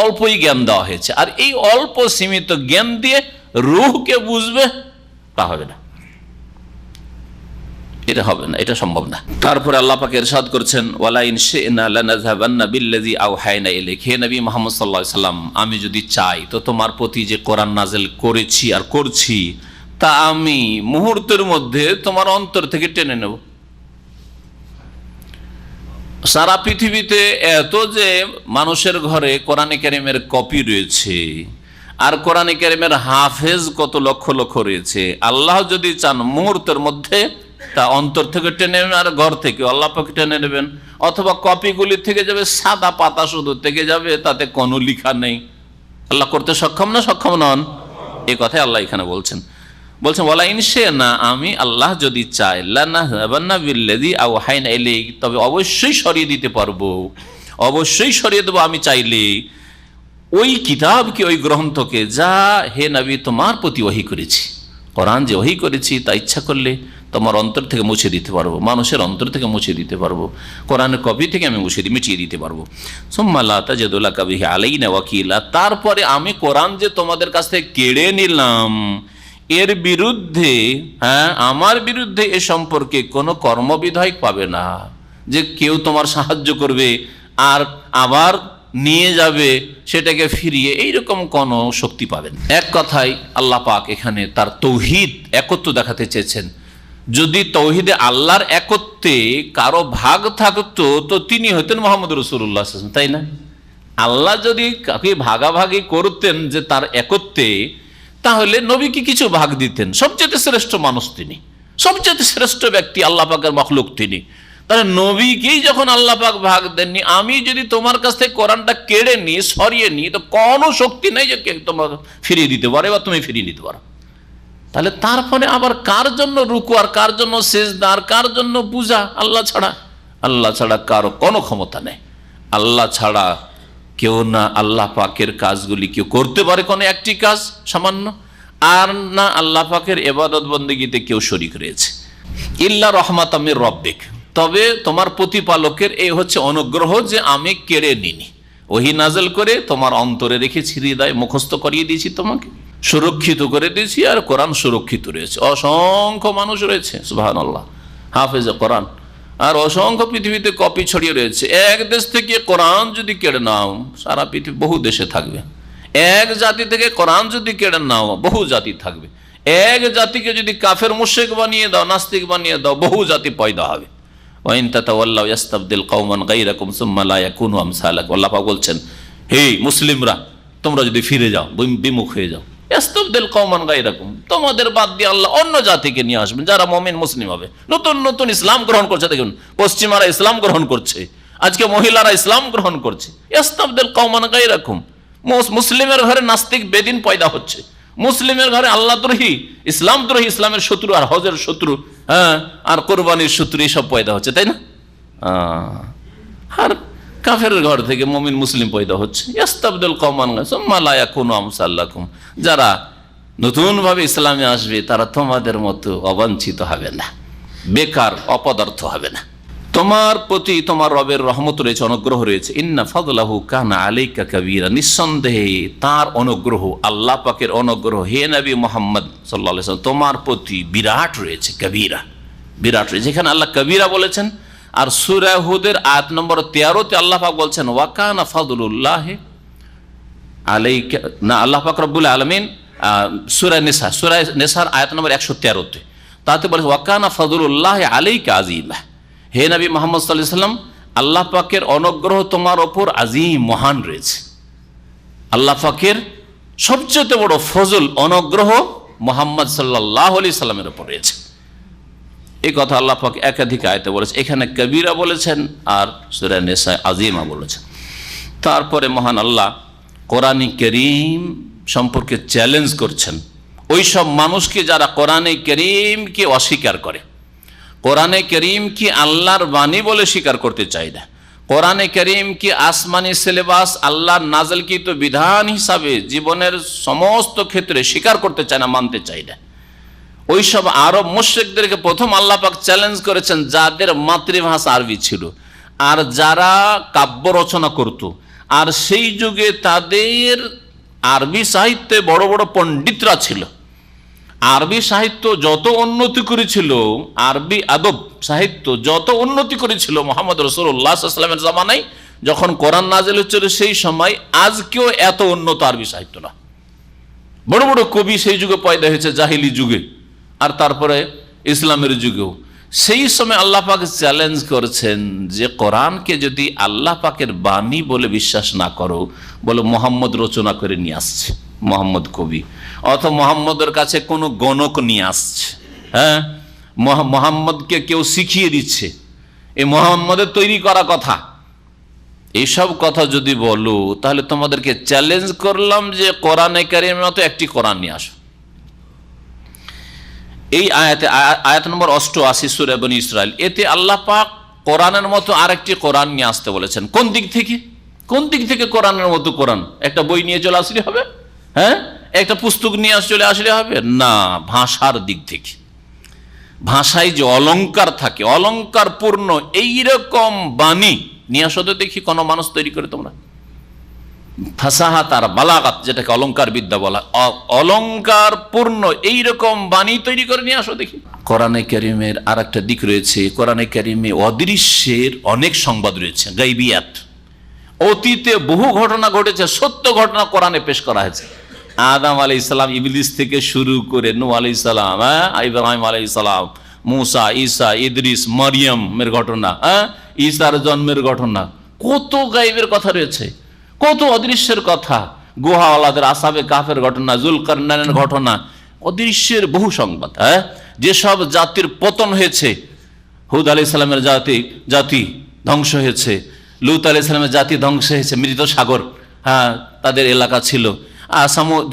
অল্পই জ্ঞান দেওয়া হয়েছে। আর এই অল্প সীমিত জ্ঞান দিয়ে রূহকে বুঝবে, তা হবে না, এটা হবে না, এটা সম্ভব না। তারপরে আল্লাহ পাক ইরশাদ করছেন ওয়ালা ইন শি'না লানাযহাবান্না বিল্লাযী আওহায়না ইলাইকা, হে নবী মুহাম্মদ সাল্লাল্লাহু আলাইহি সাল্লাম আমি যদি চাই তো তোমার প্রতি যে কোরআন নাযিল করেছি আর করছি তা আমি মুহূর্তের মধ্যে তোমার অন্তর থেকে টেনে নেব। সারা পৃথিবীতে এত যে মানুষের ঘরে কোরআনে কারীমের কপি রয়েছে, আর কোরআনে কারীমের হাফেজ কত লক্ষ লক্ষ রয়েছে, আল্লাহ যদি চান মুহূর্তের মধ্যে তা অন্তর থেকে টেনে নেবেন, আর ঘর থেকে আল্লাহ পাক টেনে নেবেন। অথবা কপিগুলি থেকে যাবে, সাদা পাতা শুধু থেকে যাবে, তাতে কোনো লিখা নেই। আল্লাহ করতে সক্ষম না, সক্ষম নন? এই কথাই আল্লাহ এখানে বলছেন। ওয়ালা ইন শি'না, আমি আল্লাহ যদি চাই, লানাযহাবান্না বিল্লাযী আওহায়না ইলাইক, তবে অবশ্যই সরিয়ে দিতে পারবো, অবশ্যই সরিয়ে দেবো আমি চাইলে ওই কিতাবকে, ওই গ্রন্থকে যা হে নবী তোমার প্রতি ওহী করেছি। কোরআন যে ওহী করেছি তা ইচ্ছা করলে তোমার অন্তর থেকে মুছে দিতে পারবো, মানুষের অন্তর থেকে মুছে দিতে পারবো, কোরআনের কপি থেকে আমি মিটিয়ে দিতে পারবো। সুম্মা লা তাজিদু লাকা বিহি আলাইনা ওয়াকিলা, তারপরে আমি কোরআন যে তোমাদের কাছ থেকে কেড়ে নিলাম, এর বিরুদ্ধে, আমার বিরুদ্ধে এ সম্পর্কে কোনো কর্মবিধায়ক পাবে না, যে কেউ তোমার সাহায্য করবে আর আবার নিয়ে যাবে সেটাকে ফিরিয়ে, এইরকম কোনো শক্তি পাবেন। এক কথায় আল্লাহ পাক এখানে তার তৌহিদ, একত্ব দেখাতে চেয়েছেন। যদি তৌহিদে আল্লাহর একত্বে কারো ভাগ থাকতো তো তিনি হতেন মুহাম্মদ রাসূলুল্লাহ সাল্লাল্লাহু আলাইহি ওয়াসাল্লাম, তাই না? আল্লাহ যদি কাকে ভাগাভাগি করতেন যে তার একত্বে, তাহলে নবীকে কিছু ভাগ দিতেন। সবচেয়ে শ্রেষ্ঠ মানুষ তিনি, সবচেয়ে শ্রেষ্ঠ ব্যক্তি, আল্লাহ পাকের মাখলুক তিনি। তাহলে নবীকেই যখন আল্লাহ পাক ভাগ দেননি, আমি যদি তোমার কাছ থেকে কোরআনটা কেড়ে নিই, সরিয়ে নিই, তো কোনো শক্তি নেই যে তোমার ফিরিয়ে দিতে পারে বা তুমি ফিরিয়ে নিতে পারো। তাহলে তারপরে আবার কার জন্য রুকু, আর কার জন্য সিজদা, আর কার জন্য পূজা? আল্লাহ ছাড়া। আল্লাহ ছাড়া কারো কোনো ক্ষমতা নেই। আল্লাহ ছাড়া কেউ না আল্লাহ পাকের কাজগুলি কেউ করতে পারে, কোনো একটি কাজ সামান্য, আর না আল্লাহ পাকের ইবাদত বন্দেগীতে কেউ শরীক রয়েছে। ইল্লা রহমাতাম মির রব্বিক, তবে তোমার প্রতিপালকের এই হচ্ছে অনুগ্রহ যে আমি কেড়ে নিনি। ওহী নাযিল করে তোমার অন্তরে রেখেছি, হৃদয় মুখস্থ করিয়ে দিয়েছি, তোমাকে সুরক্ষিত করে দিয়েছি। আর কোরআন সুরক্ষিত রয়েছে, অসংখ্য মানুষ রয়েছে সুবহানাল্লাহ হাফেজে কোরআন, আর অসংখ্য পৃথিবীতে কপি ছড়িয়ে রয়েছে। এক দেশ থেকে কোরআন যদি কেড়ে নাও, সারা পৃথিবী বহু দেশে থাকবে। এক জাতি থেকে কোরআন যদি কেড়ে নাও, বহু জাতি থাকবে। এক জাতিকে যদি কাফের মুশরিক বানিয়ে দাও, নাস্তিক বানিয়ে দাও, বহু জাতি পয়দা হবে। ওয়াইন তাতাওয়াল্লাউ ইস্তাবদিল কওমান গায়রাকুম সুম্মা লা ইয়াকুনু আমসালাকুম। আল্লাহ পাক বলছেন, হে মুসলিমরা, তোমরা যদি ফিরে যাও, বিমুখ হয়ে যাও, ইস্তাবদিল কওমান গায়রাকুম, তোমাদের বাদ দিয়ে আল্লাহ অন্য জাতিকে নিয়ে আসবেন যারা মুমিন মুসলিম হবে। নতুন নতুন ইসলাম গ্রহণ করছে, দেখুন পশ্চিমারা ইসলাম গ্রহণ করছে, আজকে মহিলারা ইসলাম গ্রহণ করছে। ইস্তাবদিল কওমান গায়রাকুম, মুসলিমের ঘরে নাস্তিক বেদিন পয়দা হচ্ছে, মুসলিমের ঘরে আল্লাহ দ্রোহী, ইসলাম দ্রোহী, ইসলামের শত্রু আর হজের শত্রু, হ্যাঁ, আর কোরবানির শত্রু, এসব পয়দা হচ্ছে, তাই না? আর কাফের ঘর থেকে মুমিন মুসলিম পয়দা হচ্ছে। ইস্তাবদিল কওমান সুম্মা লা ইয়াকুনু আমসালাকুম, যারা নতুন ভাবে ইসলামে আসবে তারা তোমাদের মতো অবাঞ্ছিত হবে না, বেকার অপদার্থ হবে না। তোমার প্রতি তোমার রবের রহমত রয়েছে, অনুগ্রহ রয়েছে। ইন্না ফাদলাহু কানা আলাইকা কাবীরা, নিঃসন্দেহে তার অনুগ্রহ, আল্লাহ পাকের অনুগ্রহ হে নবী মুহাম্মদ সাল্লাল্লাহু আলাইহি ওয়াসাল্লাম তোমার প্রতি বিরাট রয়েছে, কবীরা, বিরাট রয়েছে। যেখানে আল্লাহ কবীরা বলেছেন, আর সূরা হুদের আয়াত নম্বর 13-তে আল্লাহ পাক বলছেন ওয়া কানা ফাদলুল্লাহি আলাইকা, না, আল্লাহ পাক রব্বুল আলামিন সূরা নিসার আয়াত নম্বর 113-তে, তাতে বলেছে ওয়া কানা ফাদলুল্লাহি আলাইকা আযীমা, হে নবী মুহাম্মদ সাল্লাল্লাহু আলাইহি ওয়াসাল্লাম আল্লাহ পাকের অনুগ্রহ তোমার ওপর আযীম, মহান রয়েছে। আল্লাহ পাকের সবচেয়ে বড় ফজল, অনুগ্রহ মুহাম্মদ সাল্লাল্লাহু আলাইহি সাল্লামের উপর রয়েছে। এই কথা আল্লাহ পাক একাধিক আয়াতে বলেছে, এখানে কবীরা বলেছেন আর সূরা নিসা আযীমা বলেছেন। তারপরে মহান আল্লাহ কোরআনে কারীম সম্পর্কে চ্যালেঞ্জ করছেন ওই সব মানুষকে যারা কোরআনে কারীমকে অস্বীকার করে, কোরআনে কারীম কি আল্লাহর বাণী বলে স্বীকার করতে চায় না, কোরআনে কারীম কি আসমানি সিলেবাস, আল্লাহর নাযিলকৃত বিধান হিসাবে জীবনের সমস্ত ক্ষেত্রে স্বীকার করতে চায় না, মানতে চায় না। ওই সব আরব মুশরিকদেরকে প্রথম আল্লাহ পাক চ্যালেঞ্জ করেছেন, যাদের মাতৃভাষা আরবি ছিল আর যারা কাব্য রচনা করত, আর সেই যুগে তাদের আরবি সাহিত্যে বড় বড় পণ্ডিতরা ছিল। আরবি সাহিত্য যত উন্নতি করেছিল, আরবি আদব সাহিত্য যত উন্নতি করেছিল মুহাম্মদ রাসূলুল্লাহ সাল্লাল্লাহু আলাইহি ওয়াসাল্লামের জামানায়, যখন কোরআন নাযিল হচ্ছিল সেই সময়, আজকেও এত উন্নত আরবি সাহিত্য না। বড় বড় কবি সেই যুগে পয়দা হয়েছে, জাহিলি যুগে আর তারপরে ইসলামের যুগেও। সেই সময় আল্লাহ পাক চ্যালেঞ্জ করেছেন যে কোরআনকে যদি আল্লাহ পাকের বাণী বলে বিশ্বাস না করো, বলো মুহাম্মদ রচনা করে নিয়ে আসছে, মুহাম্মদ কবি, অথবা মুহাম্মদের কাছে কোনো গণক নিয়ে আসছে, হ্যাঁ, মুহাম্মদকে কেউ শিখিয়ে দিচ্ছে, এই মুহাম্মদের তৈরি করা কথা, এইসব কথা যদি বলো তাহলে তোমাদেরকে চ্যালেঞ্জ করলাম যে কোরআনে কারীমের মতো একটি কোরআন নিয়ে আসো। এই আয়াতে, আয়াত নম্বর 88 সূরা বনী ইসরাইল, এতে আল্লাহ পাক কোরআনের মতো আরেকটি কোরআন নিয়ে আসতে বলেছেন। কোন দিক থেকে? কোন দিক থেকে কোরআনের মতো কোরআন? একটা বই নিয়ে চলে আসলে হবে? হ্যাঁ, একটা পুস্তক নিয়ে চলে আসলে হবে না, ভাষার দিক থেকে। ভাষায় যে অলংকার থাকে, অলংকার পূর্ণ এইরকম বাণী নিয়ে আসো তো দেখি কোন মানুষ তৈরি করে তোমরা। ফাসাহাত আর বালাগাত, যেটাকে অলংকার বিদ্যা বলা, অলংকার পূর্ণ এইরকম বাণী তৈরি করে নিয়ে আসো দেখি। কোরআনে কারীমের আর একটা দিক রয়েছে, কোরআনে কারীমে অদৃশ্যের অনেক সংবাদ রয়েছে, গায়বিয়াত, অতীতে বহু ঘটনা ঘটেছে, সত্য ঘটনা কোরআনে পেশ করা হয়েছে। আদম আলাইহিস সালাম, ইবলিস থেকে শুরু করে নূহ আলাইহিস সালাম, ইব্রাহিম আলাইহিস সালাম, মুসা, ঈসা, ইদ্রিস, মারিয়ামের ঘটনা, ঈসার জন্মের ঘটনা, কত গায়বের কথা রয়েছে, কত অদৃশ্যের কথা, গুহাওয়ালাদের, আসহাবে কাফের ঘটনা, যুলকারনাইনের ঘটনা, অদৃশ্যের বহু সংবাদ। যেসব জাতির পতন হয়েছে, হুদ আলাইহিস সালামের জাতি ধ্বংস হয়েছে, লূত আলাইহিস সালামের জাতি ধ্বংস হয়েছে, মৃত সাগর, হ্যাঁ, তাদের এলাকা ছিল। আর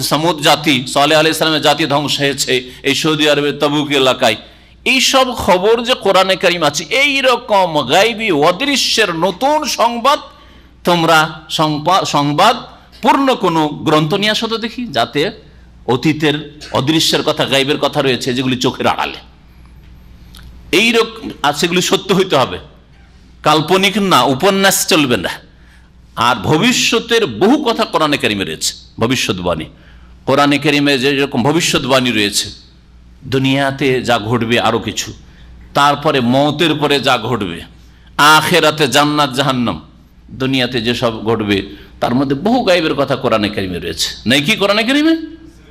সামুদ জাতি, সালেহ আলাইহিস সালামের জাতি ধ্বংস হয়েছে এই সৌদি আরবের তাবুক এলাকায়। এইসব খবর যে কোরআনে কারীম আছে, এইরকম গায়বী অদৃশ্যের নতুন সংবাদ তোমরা সংবাদ পূর্ণ কোনো গ্রন্থ নিয়ে আসো তো দেখি, যাতে অতীতের অদৃশ্যের কথা, গায়বের কথা রয়েছে যেগুলি চোখের আড়ালে, এইরকম, আর সেগুলি সত্য হইতে হবে, কাল্পনিক না, উপন্যাস চলবে না। আর ভবিষ্যতের বহু কথা কোরআনে কারিমে রয়েছে। ভবিষ্যৎবাণী কোরআনে কারিমে যেরকম ভবিষ্যৎবাণী রয়েছে, দুনিয়াতে যা ঘটবে আরো কিছু, তারপরে মওতের পরে যা ঘটবে, আখিরাতে জান্নাত জাহান্নাম, দুনিয়াতে যেসব ঘটবে তার মধ্যে বহু গায়েবের কথা কোরআনে কারিমে রয়েছে। নেই কি কোরআনে কারিমে?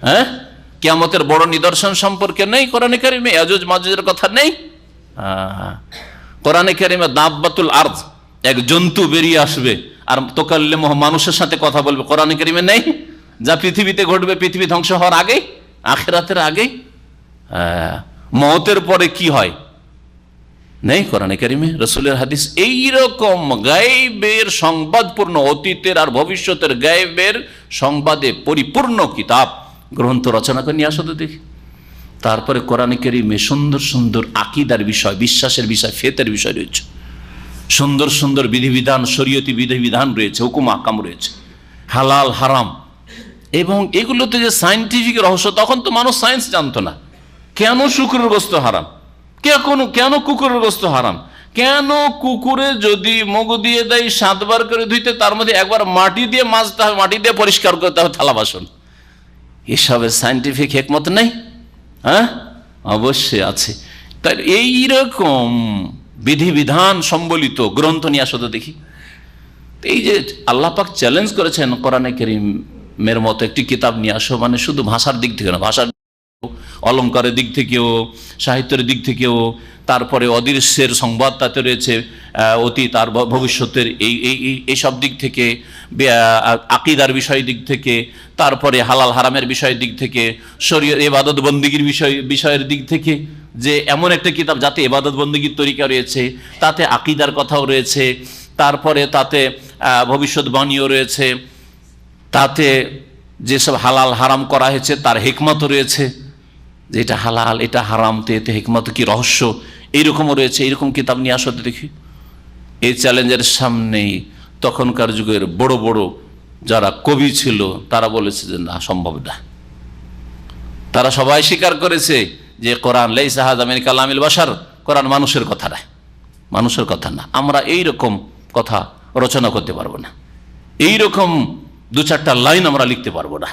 হ্যাঁ, কিয়ামতের বড় নিদর্শন সম্পর্কে নেই কোরআনে কারিমে? ইয়াজুজ মাজুজের কথা নেই? কোরআনে কারিমে দাব্বাতুল আরদ, এক জন্তু বেরিয়ে আসবে আর তোকাল্লিমুহু, মানুষের সাথে কথা বলবে, কোরআনে কারিমে নেই? যা পৃথিবীতে ঘটবে পৃথিবী ধ্বংস হওয়ার আগে, আখিরাতের আগে। মওতের পরে কি হয় নেই কোরআনে কারিমে, রাসূলের হাদিস। এইরকম গায়েবের সংবাদপূর্ণ, অতীতের আর ভবিষ্যতের গায়েবের সংবাদে পরিপূর্ণ কিতাব গ্রন্থ রচনা করে নিয়ে আসো তো দেখি। তারপরে কোরআনে কারিমে সুন্দর সুন্দর আকীদার বিষয়, বিশ্বাসের বিষয়, ফেতের বিষয় রয়েছে, সুন্দর সুন্দর বিধিবিধান, শরীয়তি বিধিবিধান রয়েছে, হুকুম আহকাম রয়েছে, হালাল হারাম। এবং এগুলোতে যে সায়েন্টিফিক রহস্য, তখন তো মানুষ সায়েন্স জানতো না। কেন শুকরের গোশত হারাম, কেন কুকুরের গোশত হারাম, কেন কুকুরে যদি মগু দিয়ে দেয় 7 বার করে ধুইতে, তার মধ্যে একবার মাটি দিয়ে মাজতে হবে, মাটি দিয়ে পরিষ্কার করতে হবে থালা বাসন। এসবের সায়েন্টিফিক হিকমত নেই? হ্যাঁ, অবশ্যই আছে। তাই এইরকম বিধিবিধান সম্বলিত গ্রন্থ নিয়ে আসো তো দেখি। এই যে আল্লাহ পাক চ্যালেঞ্জ করেছেন কোরআনে কারীমের মতো একটি কিতাব নিয়ে আসো, মানে শুধু ভাষার দিক থেকে না, ভাষার অলঙ্কারের দিক থেকেও, সাহিত্যের দিক থেকেও, তারপরে অদৃশ্যের সংবাদ তাতে রয়েছে, অতীত আর ভবিষ্যতের এইসব দিক থেকে, আকীদার বিষয়ের দিক থেকে, তারপরে হালাল হারামের বিষয়ের দিক থেকে, শরীয়ত ইবাদত বন্দেগীর বিষয়ের দিক থেকে, যে এমন একটা কিতাব যাতে ইবাদত বন্দেগীর তরিকা রয়েছে, তাতে আকীদার কথাও রয়েছে, তারপরে তাতে ভবিষ্যৎবাণীও রয়েছে, তাতে যেসব হালাল হারাম করা হয়েছে তার হিকমতও রয়েছে, যে এটা হালাল এটা হারাম, তো এতে হিকমত কি রহস্য, এইরকমও রয়েছে। এইরকম কিতাব নিয়ে আসতে দেখি। এই চ্যালেঞ্জের সামনেই তখনকার যুগের বড় বড় যারা কবি ছিল তারা বলেছে যে না, সম্ভব না। তারা সবাই স্বীকার করেছে যে কোরআন লাইসা হাযা মিন কালামিল বাশার, কোরআন মানুষের কথা না, মানুষের কথা না। আমরা এইরকম কথা রচনা করতে পারবো না, এইরকম 2-4টা লাইন আমরা লিখতে পারবো না।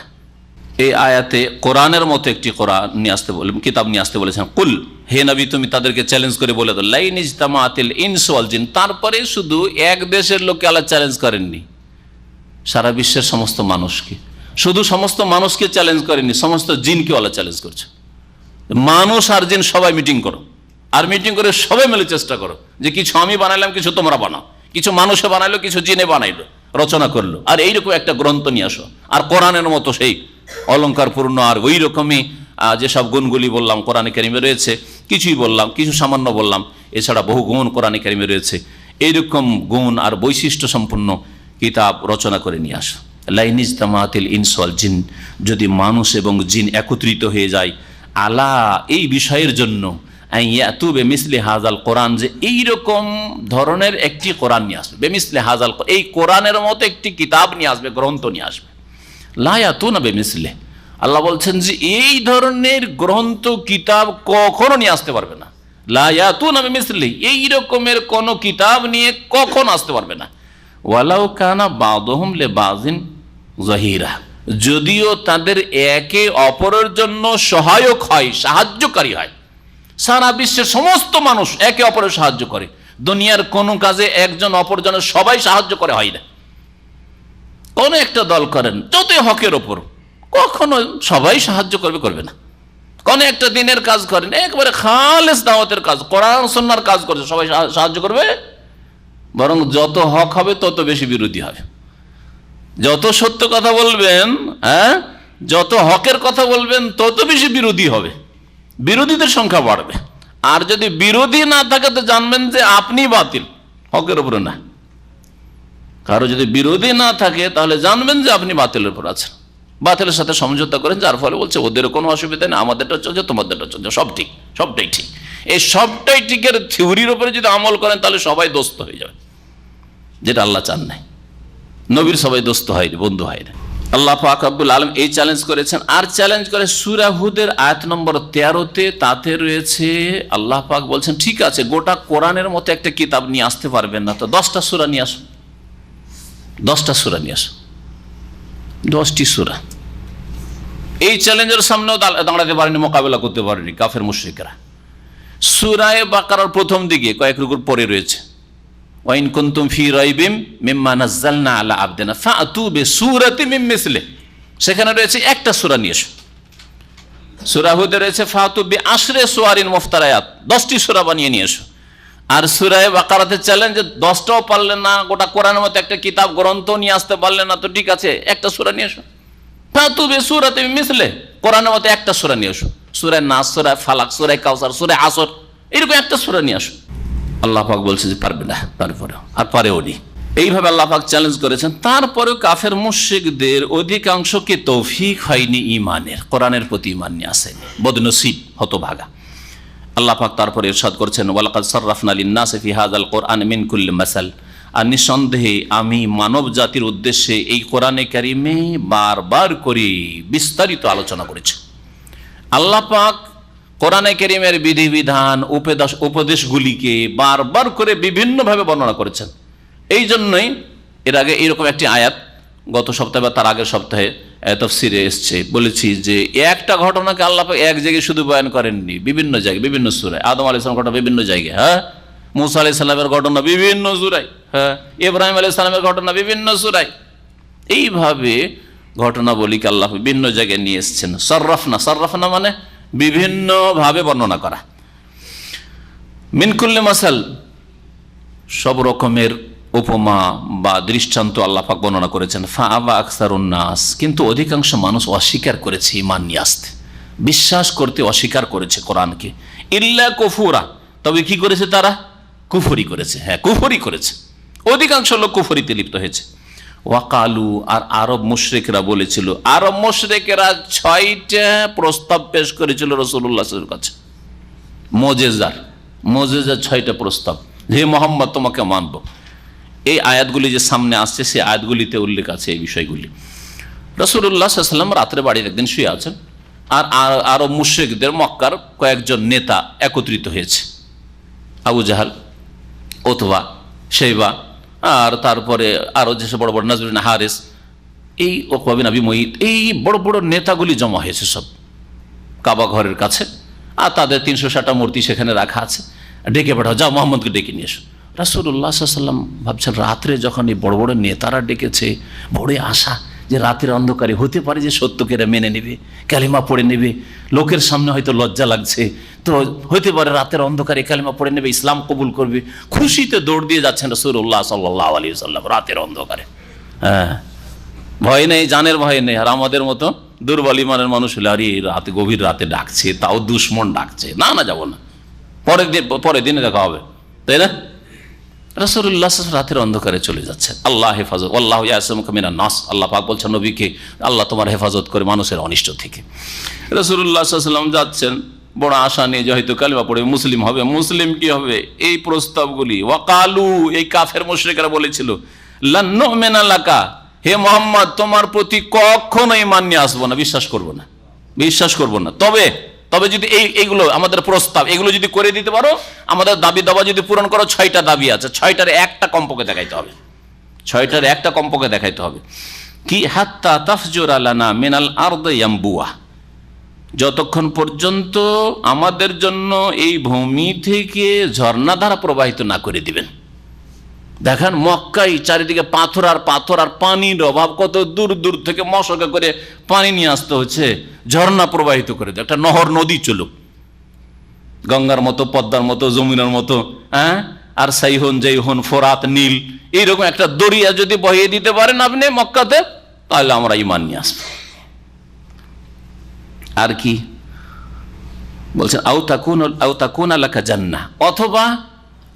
এই আয়াতে কোরআনের মতো একটি কোরআন নিয়ে আসতে বলে, কিতাব নিয়ে আসতে বলেছেন। কুল, হে নবী তুমি তাদেরকে চ্যালেঞ্জ করে বলে দাও, লাইন ইজতামাআতিল ইনসু ওয়াল জিন। তারপরে শুধু এক দেশের লোককে আল্লাহ চ্যালেঞ্জ করেননি, সারা বিশ্বের সমস্ত মানুষকে। শুধু সমস্ত মানুষকে চ্যালেঞ্জ করেননি, সমস্ত জিনকে আল্লাহ চ্যালেঞ্জ করছে। মানুষ আর জিন সবাই মিটিং করো, আর মিটিং করে সবাই মিলে চেষ্টা করো যে কিছু আমি বানাইলাম, কিছু তোমরা বানাও, কিছু মানুষে বানাইলো, কিছু জিনে বানাইলো, রচনা করলো, আর এইরকম একটা গ্রন্থ নিয়ে আসো। আর কোরআনের মতো সেই অলঙ্কারপূর্ণ আর ওই রকমই যেসব গুণগুলি বললাম কোরআনে কারিমে রয়েছে, কিছুই বললাম, কিছু সামান্য বললাম, এছাড়া বহু গুণ কোরআনে কারিমে রয়েছে। এইরকম গুণ আর বৈশিষ্ট্য সম্পন্ন কিতাব রচনা করে নিয়ে আসো। লাইন ইজতামাআতিল ইনসু ওয়াল জিন, যদি মানুষ এবং জিন একত্রিত হয়ে যায়, আলা এই বিষয়ের জন্য, ইয়াতু বেমিসলি হাজাল কোরআন, যে এইরকম ধরনের একটি কোরআন নিয়ে আসবে, বেমিসলি হাজাল, এই কোরআনের মতো একটি কিতাব নিয়ে আসবে, গ্রন্থ নিয়ে আসবে। লা ইয়াতুনা বেমিসলি, আল্লাহ বলছেন যে এই ধরনের গ্রন্থ কিতাব কখনো নিয়ে আসতে পারবে না। লা ইয়াতুনা বেমিসলি, এই রকমের কোন কিতাব নিয়ে কখনো আসতে পারবে না। ওয়ালাউ কানা বাযুহুম লিবাযিন যাহিরা, যদিও তাদের একে অপরের জন্য সহায়ক হয়, সাহায্যকারী হয়। সারা বিশ্বের সমস্ত মানুষ একে অপরের সাহায্য করে, দুনিয়ার কোন কাজে একজন অপরজনের সবাই সাহায্য করে হয় না। কোন একটা দল করেন যতই হকের ওপর, কখনো সবাই সাহায্য করবে না। কোন একটা দিনের কাজ করেন, একবারে খালেস দাওয়াতের কাজ, কোরআন সুন্নাহর কাজ করছে, সবাই সাহায্য করবে? বরং যত হক হবে তত বেশি বিরোধী হবে। যত সত্য কথা বলবেন, যত হকের কথা বলবেন, তত বেশি বিরোধী হবে, বিরোধীদের সংখ্যা বাড়বে। আর যদি বিরোধী না থাকে তো জানবেন যে আপনি বাতিল, হকের উপরে না। কারো যদি বিরোধী না থাকে তাহলে জানবেন যে আপনি বাতিলের উপর আছেন, বাতিলের সাথে সমঝোতা করেন, যার ফলে বলছে ওদের কোনো অসুবিধা নেই, আমাদেরটা চলছে, তোমাদেরটা চলছে, সব ঠিক, সবটাই ঠিক। এই সবটাই ঠিকের থিওরির উপরে যদি আমল করেন তাহলে সবাই দোস্ত হয়ে যাবে, যেটা আল্লাহ চান নাই। নবীর সবাই দোস্ত হয়নি, বন্ধু হয়নি। আল্লাহ পাক রব্বুল আলামিন এই চ্যালেঞ্জ করেছেন। আর চ্যালেঞ্জ করে সূরা হুদের আয়াত নম্বর 13-তে, তাতে রয়েছে আল্লাহ পাক বলছেন ঠিক আছে গোটা কোরআনের মতো একটা কিতাব নিয়ে আসতে পারবেন না, তো 10টা সূরা নিয়ে আসুন। 10টা সূরা নিয়ে আসো, 10টি সূরা। এই চ্যালেঞ্জের সামনেও দাঁড়াতে পারেনি, মোকাবেলা করতে পারেনি কাফের মুশরিকরা। সূরা বাকারার প্রথম দিকে কয়েক রুকুর পরে রয়েছে ওয়াইন কুনতুম ফি রাইবিম মিম্মা নাযালনা আলা আবদিনা ফাতু বিসূরাতিম মিন মিসলিহি, সেখানে রয়েছে একটা সূরা নিয়ে এসো। সূরা হুদে রয়েছে ফাতু বিআশরি সুওয়ারিন মুফতারায়াত, 10টি সূরা বানিয়ে নিয়ে এসো। আর সূরা বাকারাতে চ্যালেঞ্জ, 10টাও পারলেন না, গোটা কোরআনের মতো একটা কিতাব গ্রন্থ নিয়ে আসতে পারলেন না, তো ঠিক আছে একটা সূরা নিয়ে এসো। ফাতু বিসূরাতিম মিন মিসলিহি, কোরআনের মতো একটা সূরা নিয়ে এসো, সূরা নাস, সূরা ফালাক, সূরা কাউসার, সূরা আসর, এরকম একটা সূরা নিয়ে আসো। আল্লাহ পাক বলছে যে পারবে না, তারপরেও আর পারেও নি। এইভাবে আল্লাহ পাক চ্যালেঞ্জ করেছেন। তারপরেও কাফের মুশরিকদের অধিকাংশকে তৌফিক হয়নি ঈমানের, কোরআনের প্রতি ঈমান নিয়ে আসেনি, বদনসিব, হতভাগা। আল্লাহ পাক তারপরে ইরশাদ করছেন ওয়ালাকাদ সাররাফনা লিন-নাসি ফি হাযাল কুরআন মিন কুল্লি মাসাল, আর নিঃসন্দেহে আমি মানব জাতির উদ্দেশ্যে এই কোরআনে কারিমে বারবার করে বিস্তারিত আলোচনা করেছি। আল্লাহ পাক কোরআনে কারীমের বিধিবিধান, উপদেশগুলিকে বারবার করে বিভিন্নভাবে বর্ণনা করেছেন। এই জন্যই এর আগে এইরকম একটি আয়াত গত সপ্তাহে বা তার আগের সপ্তাহে তাফসিরে এসছে, বলেছি যে একটা ঘটনাকে আল্লাহ পাক এক জায়গায় শুধু বয়ান করেননি, বিভিন্ন জায়গায় বিভিন্ন সূরায়। আদম আলাইহিস সালামের ঘটনা বিভিন্ন জায়গায়, হ্যাঁ, মূসা আলাইহিস সালামের ঘটনা বিভিন্ন সূরায়, হ্যাঁ, ইব্রাহিম আলাইহিস সালামের ঘটনা বিভিন্ন সূরায়। এইভাবে ঘটনাবলীকে আল্লাহ বিভিন্ন জায়গায় নিয়ে এসেছেন। সাররাফনা মানে বিভিন্নভাবে বর্ণনা করা। মিন কুল্লি মাসাল, সব রকমের উপমা বা দৃষ্টান্ত আল্লাহ পাক বর্ণনা করেছেন। ফাআবা আকসারুন নাস, কিন্তু অধিকাংশ মানুষ অস্বীকার করেছে ঈমান নিয়ে আসতে, বিশ্বাস করতে অস্বীকার করেছে কোরআনকে। ইল্লা কুফুরা, তবে কি করেছে তারা? কুফরি করেছে, হ্যাঁ কুফরি করেছে। অধিকাংশ লোক কুফরিতে লিপ্ত হয়েছে। ওয়াকালু, আর আরব মুশরিকরা বলেছিল, আরব মুশরিকেরা 6টা প্রস্তাব পেশ করেছিল রাসূলুল্লাহ সাল্লাল্লাহু আলাইহি ওয়াসাল্লামের কাছে, মুজিজা 6টা প্রস্তাব, হে মুহাম্মদ তোমাকে মানব। এই আয়াতগুলি যে সামনে আসছে সেই আয়াতগুলিতে উল্লেখ আছে এই বিষয়গুলি। রাসূলুল্লাহ সাল্লাল্লাহু আলাইহি ওয়াসাল্লাম রাত্রে বাড়ির একদিন শুয়ে আছেন, আর আরব মুশরিকদের মক্কার কয়েকজন নেতা একত্রিত হয়েছে, আবু জাহাল, উতবা, শাইবা, আর তারপরে আরো যেসব বড় বড় নাজরুল হারিস, এই উকবা বিন আবি মুঈত, এই বড় বড় নেতাগুলি জমা হয়েছে সব কাবা ঘরের কাছে। আর তাদের 360টা মূর্তি সেখানে রাখা আছে। ডেকে পাঠাও, যাও মুহাম্মদকে ডেকে নিয়ে এসো। রাসূলুল্লাহ সাল্লাল্লাহু আলাইহি ওয়াসাল্লাম ভাবছেন, রাত্রে যখন এই বড় বড় নেতারা ডেকেছে, বড় আশা যে রাতের অন্ধকারে হতে পারে যে সত্যকে এরা মেনে নেবে, কালিমা পড়ে নেবে। লোকের সামনে হয়তো লজ্জা লাগছে, তো হতে পারে রাতের অন্ধকারে কালিমা পড়ে নেবে, ইসলাম কবুল করবে। খুশিতে দৌড় দিয়ে যাচ্ছেন রাসূলুল্লাহ সাল্লাল্লাহু আলাইহি ওয়াসাল্লাম রাতের অন্ধকারে। হ্যাঁ, ভয় নেই, জানের ভয় নেই। আর আমাদের মতো দুর্বল ইমানের মানুষ হলে, আরে রাতে, গভীর রাতে ডাকছে, তাও দুশ্মন ডাকছে, না না যাবো না, পরের দিনে দেখা হবে, তাই না? রাসূলুল্লাহ রাতের অন্ধকারে চলে যাচ্ছেন। আল্লাহ হেফাজত, আল্লাহু ইয়াসিমুকা মিনান নাস, আল্লাহ পাক বলছেন নবীকে, আল্লাহ তোমার হেফাজত করে মানুষের অনিষ্ট থেকে। রাসূলুল্লাহ সাল্লাল্লাহু আলাইহি ওয়াসাল্লাম যাচ্ছেন বড় আশা নিয়ে যে হয়তো কালিমা পড়ে মুসলিম হবে। মুসলিম কি হবে? এই প্রস্তাবগুলি। ওয়াকালু, এই কাফের মুশরিকরা বলেছিল, লান নুমিনা লাকা, হে মুহাম্মদ তোমার প্রতি কখনোই ঈমান নিয়ে আসবো না, বিশ্বাস করব না। তবে যদি এইগুলো আমাদের প্রস্তাব, এগুলো যদি করে দিতে পারো, আমাদের দাবি দাবা যদি পূরণ করো, 6টা দাবি আছে, 6টার একটা কমপক্ষে দেখাইতে হবে। কি? হাত্তা তাফজুরা লানা মিনাল আরদি ইয়ামবুয়া, যতক্ষণ পর্যন্ত আমাদের জন্য এই ভূমি থেকে ঝর্ণাধারা প্রবাহিত না করে দিবেন। দেখেন মক্কায় চারিদিকে পাথর আর পানির অভাব, কত দূর দূর থেকে মশকে করে পানি নিয়ে আসতে হচ্ছে, ঝর্ণা প্রবাহিত করে দেয়, একটা নহর নদী চলুক, গঙ্গার মতো, পদ্মার মতো, যমুনার মতো, হ্যাঁ, আর সাইহন, জাইহন, ফোরাত, নীল, এইরকম একটা দরিয়া যদি বহিয়ে দিতে পারেন আপনি মক্কাতে, তাহলে আমরা ঈমান নিয়ে আসবো। আর কি বলছেন? আও তাকুনা লাকা জান্নাহ, অথবা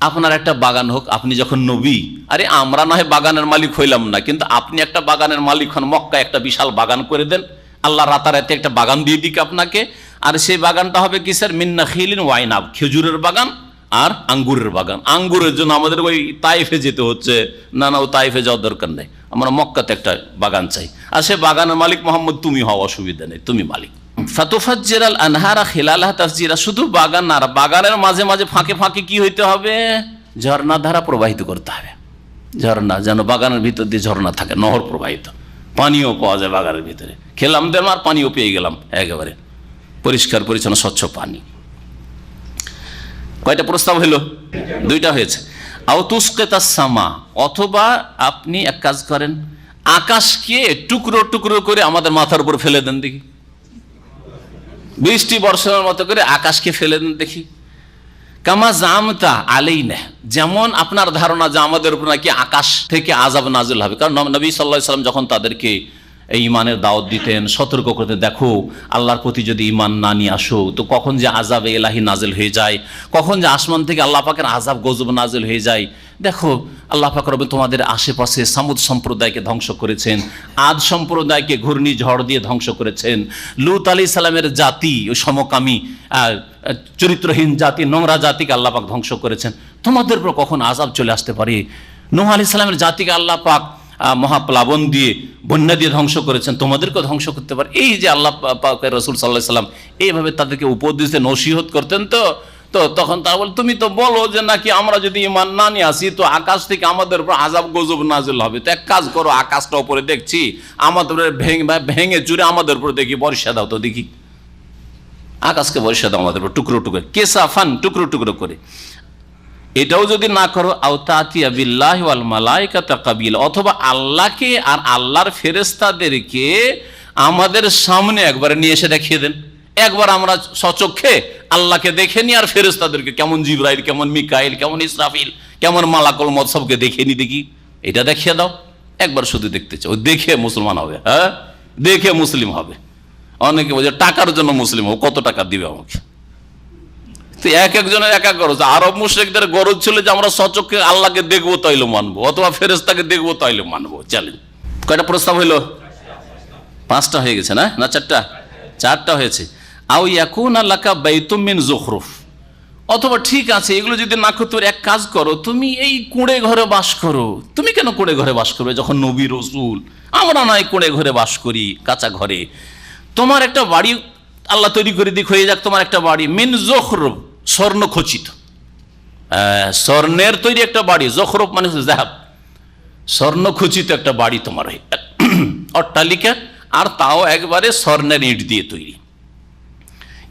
আপনার একটা বাগান হোক, আপনি যখন নবী, আরে আমরা না হয় বাগানের মালিক হইলাম না, কিন্তু আপনি একটা বাগানের মালিক হন, মক্কায় একটা বিশাল বাগান করে দেন, আল্লাহ রাতারাতি একটা বাগান দিয়ে দিক আপনাকে। আর সেই বাগানটা হবে কিসের? মিন নাখিলিন ওয়া ইনাব, খেজুরের বাগান আর আঙ্গুরের বাগান। আঙ্গুরের জন্য আমাদের ওই তাইফে যেতে হচ্ছে, না ও তাইফে যাওয়ার দরকার নেই, আমরা মক্কাতে একটা বাগান চাই। আর সে বাগানের মালিক মোহাম্মদ তুমি হও, অসুবিধা নেই, তুমি মালিক। ফাতুফাজ্জিরাল আনহারা খিলালাহা তাফজিরা, শুধু বাগান না, বাগানের মাঝে মাঝে ফাঁকে ফাঁকে কি হইতে হবে? ঝর্ণাধারা প্রবাহিত করতে হবে। ঝর্ণা, যেন বাগানের ভিতর দিয়ে ঝর্ণা থাকে, নহর প্রবাহিত, পানিও পাওয়া যায় বাগানের ভিতরে। খেলাম দেন আর পানিও পেয়ে গেলাম, একেবারে পরিষ্কার পরিচ্ছন্ন স্বচ্ছ পানি। কয়টা প্রস্তাব হইল? দুইটা হয়েছে। আউতুসকেতাস সামা, অথবা আপনি এক কাজ করেন, আকাশকে টুকরো টুকরো করে আমাদের মাথার উপর ফেলে দেন দেখি, বৃষ্টি বর্ষণের মতো করে আকাশকে ফেলে দেন দেখি। কামা জামতা আলাইনা, যেমন আপনার ধারণা যে আমাদের উপর নাকি আকাশ থেকে আযাব নাযিল হবে। কারণ নবী সাল্লাল্লাহু আলাইহি ওয়াসাল্লাম যখন তাদেরকে এই ইমানের দাওয়াত দিতেন, সতর্ক করতেন, দেখো আল্লাহর প্রতি যদি ইমান না নিয়ে আসো তো কখন যে আযাব ইলাহি নাজিল হয়ে যায়, কখন যে আসমান থেকে আল্লাহ পাকের আযাব গজব নাজিল হয়ে যায়। দেখো আল্লাহ পাক রব্বুল তোমাদের আশেপাশে সামুদ সম্প্রদায়কে ধ্বংস করেছেন, আদ সম্প্রদায়কে ঘূর্ণিঝড় দিয়ে ধ্বংস করেছেন, লূত আলাইহিস সালামের জাতি ও সমকামী চরিত্রহীন জাতি, নোংরা জাতিকে আল্লাহ পাক ধ্বংস করেছেন। তোমাদের উপর কখন আযাব চলে আসতে পারে? নূহ আলাইহিস সালামের জাতিকে আল্লাহ পাক মহাপ্লাবন দিয়ে, বন্যা দিয়ে ধ্বংস করেছেন, তোমাদেরকেও ধ্বংস করতে পারে। এই যে আল্লাহ পাকের রাসূল সাল্লাল্লাহু আলাইহি ওয়াসাল্লাম এইভাবে তাদেরকে উপদেশ দিয়ে নসিহত করতেন। তো তখন তারা বলে, তুমি তো বলো যে নাকি আমরা যদি ঈমান না নিয়ে আসি তো আকাশ থেকে আমাদের উপর আযাব গজব নাযিল হবে। তো এক কাজ করো, আকাশটা উপরে দেখছি, আমাদের ভেঙে চুরে আমাদের উপর দেখি বর্ষা দাও, তো দেখি আকাশকে বর্ষা দাও আমাদের উপর টুকরো টুকরো, কেসাফান টুকরো টুকরো করে। এটাও যদি না করো, আওতাতিয়া বিল্লাহি ওয়াল মালাইকাতা কাবিলা, অথবা আল্লাহকে আর আল্লাহর ফেরেশতাদেরকে আমাদের সামনে একবার নিয়ে এসে দেখিয়ে দেন। একবার আমরা সচক্ষে আল্লাহকে দেখে নি, আর ফেরেশতাদেরকে, কেমন জিবরাইল, কেমন মিকাইল, কেমন ইসরাফিল, কেমন মালাকুল মউত, সবকে দেখে নি দেখি। এটা দেখিয়ে দাও, একবার শুধু দেখতে চাও, দেখে মুসলমান হবে। হ্যাঁ, দেখে মুসলিম হবে। অনেকে বলছে টাকার জন্য মুসলিম হবে, কত টাকা দিবে আমাকে? এক একজনের এক এক গরজ। আরব মুশরিকদের গরজ ছিল যে আমরা সচক্ষে আল্লাহকে দেখবো তাইলে মানবো, অথবা ফেরেশতাকে দেখবো তাইলে মানবো। চ্যালেঞ্জ। কয়টা প্রস্তাব হইল? 5টা হয়ে গেছে না? না 4টা? 4টা হয়েছে। আও ইয়াকুনা লাকা বাইতুম মিন যুখরুফ, অথবা ঠিক আছে এগুলো যদি না করতে পারো, এক কাজ করো, তুমি এই কুঁড়ে ঘরে বাস করো। তুমি কেন কুঁড়ে ঘরে বাস করবে যখন নবী রাসূল? আমরা নয় কুঁড়ে ঘরে বাস করি, কাঁচা ঘরে। তোমার একটা বাড়ি আল্লাহ তৈরি করে দিক, হয়ে যাক তোমার একটা বাড়ি মিন যুখরুফ, স্বর্ণ খচিত, স্বর্ণের তৈরি একটা বাড়ি। যখরুফ মানে যাহাব, স্বর্ণ খচিত একটা বাড়ি তোমার, অট্টালিকা, আর তাও একবারে স্বর্ণের ইট দিয়ে তৈরি।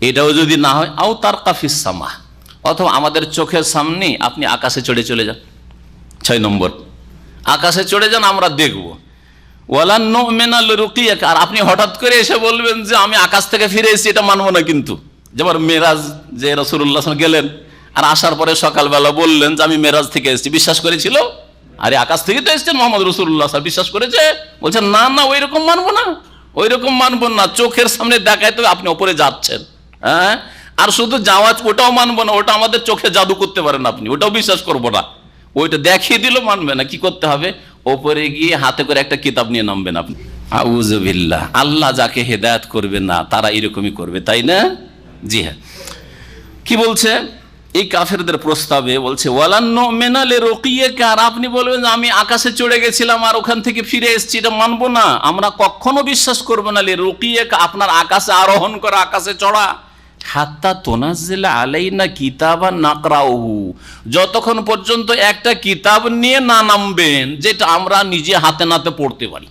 এটাও যদি না হয়, আও তার কাফিস সামা, অথবা আমাদের চোখের সামনে আপনি আকাশে চড়ে চলে যান। 6 নম্বর, আকাশে চড়ে যান, আমরা দেখবো। ওয়ালান নুমিনা লিরুকিয়াক, আর আপনি হঠাৎ করে এসে বলবেন যে আমি আকাশ থেকে ফিরে এসেছি, এটা মানবো না। কিন্তু যেমন মেরাজ, যে রাসূলুল্লাহ গেলেন আর আসার পরে সকালবেলা বললেন যে আমি মেরাজ থেকে এসেছি, বিশ্বাস করেছিল? আরে আকাশ থেকে তো এসেছেন মোহাম্মদ রাসূলুল্লাহ, বিশ্বাস করেছে? বলছেন না না, ওই রকম মানবো না, ওই রকম মানবো না। চোখের সামনে দেখায় তো আপনি ওপরে যাচ্ছেন। হ্যাঁ, আর শুধু যাওয়া, ওটাও মানবো না, ওটা আমাদের চোখে জাদু করতে পারেন আপনি, ওটাও বিশ্বাস করবো না। ওইটা দেখিয়ে দিল মানবে না। কি করতে হবে? ওপরে গিয়ে হাতে করে একটা কিতাব নিয়ে নামবেন আপনি। আউযুবিল্লাহ। আল্লাহ যাকে হেদায়েত করবে না তারা এরকমই করবে, তাই না? জি হ্যাঁ। কি বলছে এই কাফেরদের প্রস্তাবে? বলছে ওয়ালান নুমিনা লিরুকিয়াকা, আর আপনি বলবেন আমি আকাশে চড়ে গেছিলাম আর ওখান থেকে ফিরে এসেছি, এটা মানবো না। আমরা কখনো বিশ্বাস করবো না লিরুকিয়াকা, আপনার আকাশে আরোহণ করা, আকাশে চড়া। হাত্তা তুনাজ্জিলা আলাইনা কিতাবান নাকরাউহু, যতক্ষণ পর্যন্ত একটা কিতাব নিয়ে না নামবেন যেটা আমরা নিজে হাতে নাতে পড়তে পারি।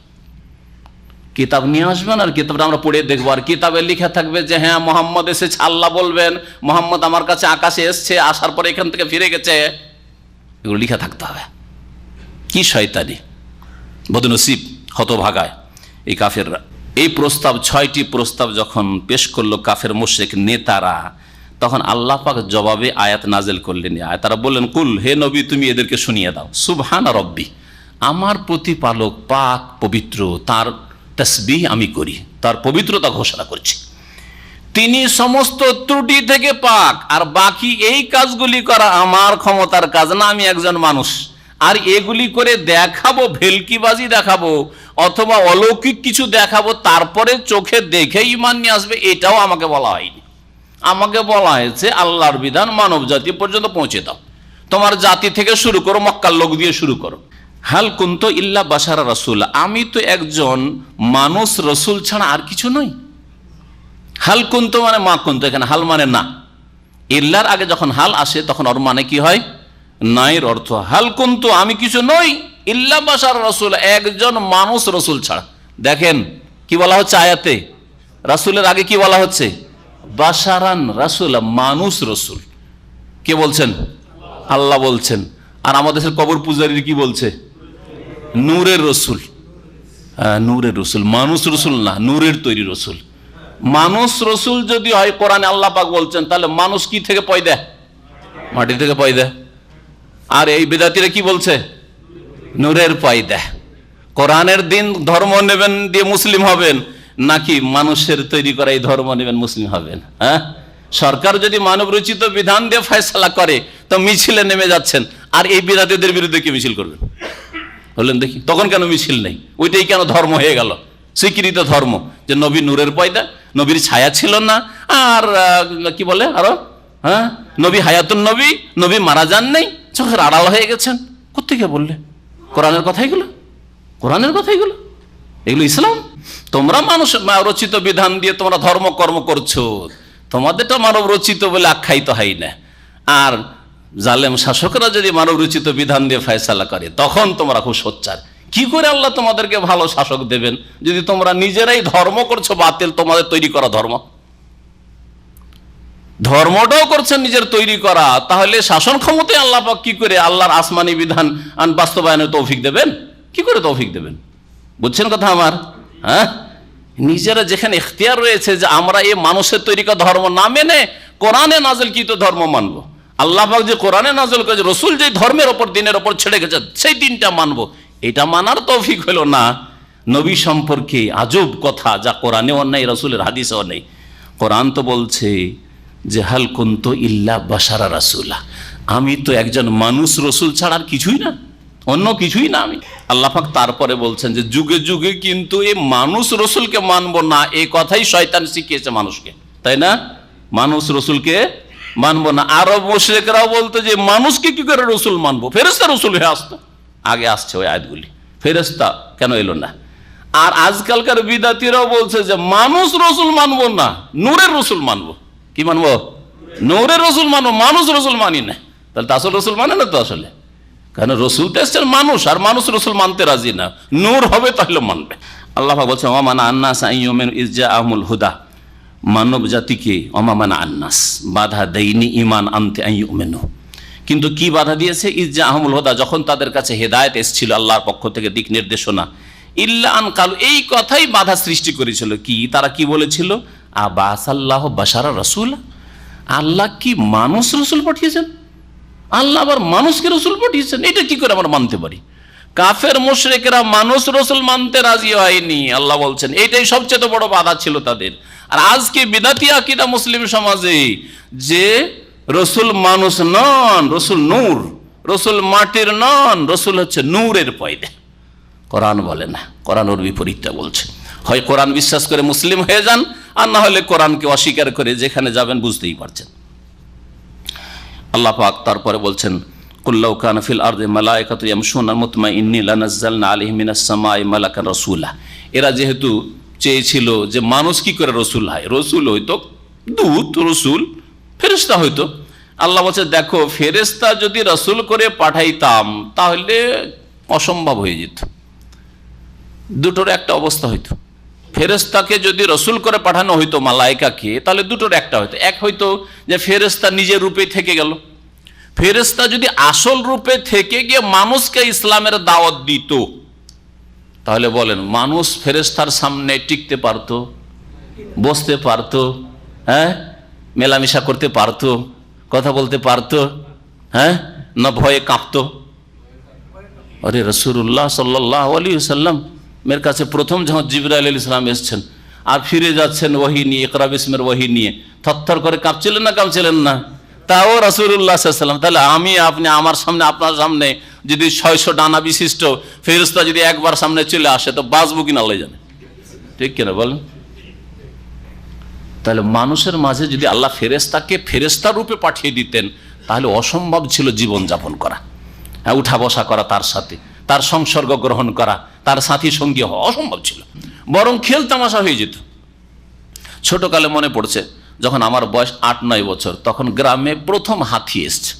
কিতাব নিয়ে আসবেন আর কিতাবটা আমরা পড়ে দেখবো, আর কিতাবে লেখা থাকবে যে হ্যাঁ মোহাম্মদ এসেছে, আল্লাহ বলবেন মোহাম্মদ আমার কাছে আকাশে এসছে, আসার পরে এখান থেকে ফিরে গেছে, এগুলো লেখা থাকতে হবে। কি শয়তানি, বদনসিব, হতভাগায় এই কাফেররা। এই প্রস্তাব, 6টি প্রস্তাব যখন পেশ করলো কাফের মুশরিক নেতারা, তখন আল্লাহ পাক জবাবে আয়াত নাজেল করলেন। তারা বললেন, কুল, হে নবী তুমি এদেরকে শুনিয়ে দাও, সুবহানা রব্বি, আমার প্রতিপালক পাক পবিত্র, তার তাসবিহ আমি করি, তার পবিত্রতা ঘোষণা করছি। তিনি সমস্ত ত্রুটি থেকে পাক, আর বাকি এই কাজগুলি করা আমার ক্ষমতার কাজ না, আমি একজন মানুষ। আর এগুলি করে দেখাবো, ভেলকিবাজি দেখাবো অথবা অলৌকিক কিছু দেখাবো, তারপরে চোখে দেখে ঈমান নিয়ে আসবে, এটাও আমাকে বলা হয়নি। আমাকে বলা হয়েছে আল্লাহর বিধান মানব জাতি পর্যন্ত পৌঁছে দাও। তোমার জাতি থেকে শুরু করো, মক্কার লোক দিয়ে শুরু করো। হাল কুনতু ইল্লা বাশারা রাসূল, আমি তো একজন মানুষ, রসুল ছাড়া আর কিছু নই। হাল কুনতু মানে মা কুনতু, এখানে হাল মানে না। ইল্লার আগে যখন হাল আসে তখন ওর মানে কি হয়? নাইর অর্থ। হাল কুনতু, আমি কিছু নই, ইল্লা বাশার রাসূল, একজন মানুষ রসুল ছাড়া। দেখেন কি বলা হচ্ছে আয়াতে, রাসূলের আগে কি বলা হচ্ছে? বাশারান রাসূলা, মানুষ রসুল। কে বলছেন? আল্লাহ বলছেন। আর আমাদের দেশের কবর পূজারীর কি বলছে? নূরের রসুল। নূরের রসুল, মানুষ রসুল না, নূরের তৈরি রসুল। মানুষ রসুল যদি হয়, কোরআনে আল্লাহ পাক বলছেন, তাহলে মানুষ কি থেকে পয়দা? মাটি থেকে পয়দা। আর এই বেদাতিরা কি বলছে? নূরের পয়দা। কোরআনের দিন ধর্ম নেবেন দিয়ে মুসলিম হবেন, নাকি মানুষের তৈরি করা এই ধর্ম নেবেন মুসলিম হবেন? হ্যাঁ, সরকার যদি মানব রচিত বিধান দিয়ে ফয়সালা করে তো মিছিলে নেমে যাচ্ছেন, আর এই বিদাতীদের বিরুদ্ধে কি মিছিল করবেন? বললেন দেখি, তখন কেন মিছিল নেই? ওইটাই কেন ধর্ম হয়ে গেল, স্বীকৃত ধর্ম? যে নবী নূরের পয়দা, নবীর ছায়া ছিল না, আর কি বলে আরো, হ্যাঁ, নবী হায়াতুন নবী, নবী মারা যান নেই, চোখের আড়াল হয়ে গেছেন। কোত্থেকে বললে? কোরআনের কথাই গুলো, কোরআনের কথাই গুলো, এগুলো ইসলাম? তোমরা মানুষ রচিত বিধান দিয়ে তোমরা ধর্ম কর্ম করছো, তোমাদেরটা মানব রচিত বলে আখ্যায়িত হয় না। আর জালেম শাসকরা যদি মানব রচিত বিধান দিয়ে ফয়সালা করে, তখন তোমরা খুব সোচ্চার। কি করে আল্লাহ তোমাদেরকে ভালো শাসক দেবেন যদি তোমরা নিজেরাই ধর্ম করছো বাতিল, তোমাদের তৈরি করা ধর্ম, ধর্মটাও করছেন নিজের তৈরি করা। তাহলে শাসন ক্ষমতায় আল্লাহ পাক কি করে আল্লাহর আসমানি বিধান বাস্তবায়নের তৌফিক দেবেন? কি করে তৌফিক দেবেন? বুঝছেন কথা আমার? হ্যাঁ, নিজেরা যেখানে ইখতিয়ার রয়েছে যে আমরা এই মানুষের তৈরি করা ধর্ম না মেনে কোরআনে নাযিলকৃত ধর্ম মানবো, আল্লাহ পাক যে কোরআনে নাযিল করেছে, রসুল যে ধর্মের ওপর দিনের ওপর ছেড়ে গেছে সেই দিনটা মানবো, এটা মানার তৌফিক হলো না। নবী সম্পর্কে আজব কথা যা কোরআনেও নেই, রসুলের হাদিসেও নেই। কোরআন তো বলছে যে হাল কুনতু ইল্লা বাশারা রাসূলা, আমি তো একজন মানুষ রসুল ছাড়া আর কিছুই না, অন্য কিছুই না আমি। আল্লাহ পাক তারপরে বলছেন যে যুগে যুগে কিন্তু এই মানুষ রসুলকে মানবো না, এই কথাই শয়তান শিখিয়েছে মানুষকে, তাই না? মানুষ রসুলকে মানবো না। আরব মুশরিকরাও বলতো যে মানুষকে কি করে রসুল মানবো, ফেরেশতা রসুল হয়ে আসতো। আগে আসছে ওই আয়াতগুলি, ফেরেশতা কেন এলো না? আর আজকালকার বিদাতিরাও বলছে যে মানুষ রসুল মানবো না, নূরের রসুল মানবো। কি মানবো? নূরের রসুল মানবো, মানুষ রসুল মানি না। তাহলে আসল রসুল মানে না তো আসলে, কারণ রসুল তো এসছেন মানুষ, আর মানুষ রসুল মানতে রাজি না, নূর হবে তাহলে মানবে। আল্লাহ বলছে ওয়ামানা আন্নাস আইয়ুমিনু ইয জাআহুমুল হুদা, মানব জাতিকে অমামানা আন্নাস বাধা দেয়নি ঈমান আনতে আইয়ুমিনু, কিন্তু কি বাধা দিয়েছে? ইয জাআহুমুল হুদা, যখন তাদের কাছে হেদায়েত এসেছিল আল্লাহর পক্ষ থেকে, দিক নির্দেশনা, ইল্লা আন কালু, এই কথাই বাধা সৃষ্টি করেছিল। কি তারা কি বলেছিল? আবাসাল্লাহ বাশারা রাসূল, আল্লাহ কি মানুষ রসুল পাঠিয়েছেন? আল্লাহ আবার মানুষকে রসুল পাঠিয়েছেন, এটা কি করে আমরা মানতে পারি? কাফের মুশরিকরা মানুষ রসুল মানতে রাজি হয়নি। আল্লাহ বলছেন এইটাই সবচেয়ে বড় বাধা ছিল তাদের। আর আজকে বিদাতি আকীদা মুসলিম সমাজে যে রসুল মানুষ নন, রসুল নূর, রসুল মাটির নন, রসুল হচ্ছে নূরের পয়দা। কোরআন বলে না, কোরআন ওর বিপরীতটা বলছে। হয় কোরআন বিশ্বাস করে মুসলিম হয়ে যান, আর না হলে কোরআনকে অস্বীকার করে যেখানে যাবেন বুঝতেই পারছেন। আল্লাহ পাক তারপরে বলছেন কুল্লাউ কানা ফিল আরদি মালায়েকাতু ইয়ামশুনা মুতমাইন্নিন লানাজ্জালনা আলাইহিম মিনাস সামাই মালাকান রাসূলা। এরা যেহেতু চেয়েছিল যে মানুষ কি করে রসুল হয়, রসুল হইতো দূত, রসুল ফেরেশতা হইতো। আল্লাহ বলছে দেখো, ফেরেশতা যদি রসুল করে পাঠাইতাম তাহলে অসম্ভব হয়ে যেত। দুটোর একটা অবস্থা হইতো। ফেরেশতাকে যদি রসুল করে পাঠানো হইতো মালায়েকাকে, তাহলে দুটোর একটা হইতো। এক হইতো যে ফেরেশতা নিজের রূপে থেকে গেল, ফেরেশতা যদি আসল রূপে থেকে গিয়ে মানুষকে ইসলামের দাওয়াত দিত, তাহলে বলেন মানুষ ফেরেশতার সামনে টিকতে পারতো, বসতে পারতো, হ্যাঁ, মেলামেশা করতে পারতো, কথা বলতে পারতো, হ্যাঁ, না ভয়ে কাঁপতো? আরে রাসূলুল্লাহ সাল্লাল্লাহু আলাইহি ওয়াসাল্লাম মের কাছে প্রথম যখন জিবরাইল আলাইহিস সালাম এসেছেন আর ফিরে যাচ্ছেন ওহী নিয়ে, ইকরা বিসমির ওহী নিয়ে, থরথর করে কাঁপছিলেন না কাঁপছিলেন না? তাও রাসূলুল্লাহ সাল্লাল্লাহু আলাইহি ওয়াসাল্লাম, তাহলে আমি আপনি আমার সামনে, আপনার সামনে যদি 600 ডানা বিশিষ্ট ফেরেশতা যদি একবার সামনে চলে আসে তো বাঁচবো কিনা আল্লাহ জানে, ঠিক কিনা বলেন? তাহলে মানুষের মাঝে যদি আল্লাহ ফেরেশতাকে ফেরেশতা রূপে পাঠিয়ে দিতেন তাহলে অসম্ভব ছিল জীবন যাপন করা, হ্যাঁ, উঠা বসা করা তার সাথে, তার সংসর্গ গ্রহণ করা, তার সাথী সঙ্গী হওয়া অসম্ভব ছিল, বরং খেল তামাশা হয়ে যেত। ছোটকালে মনে পড়ছে যখন আমার বয়স 8-9 বছর, তখন গ্রামে প্রথম হাতি এসছে,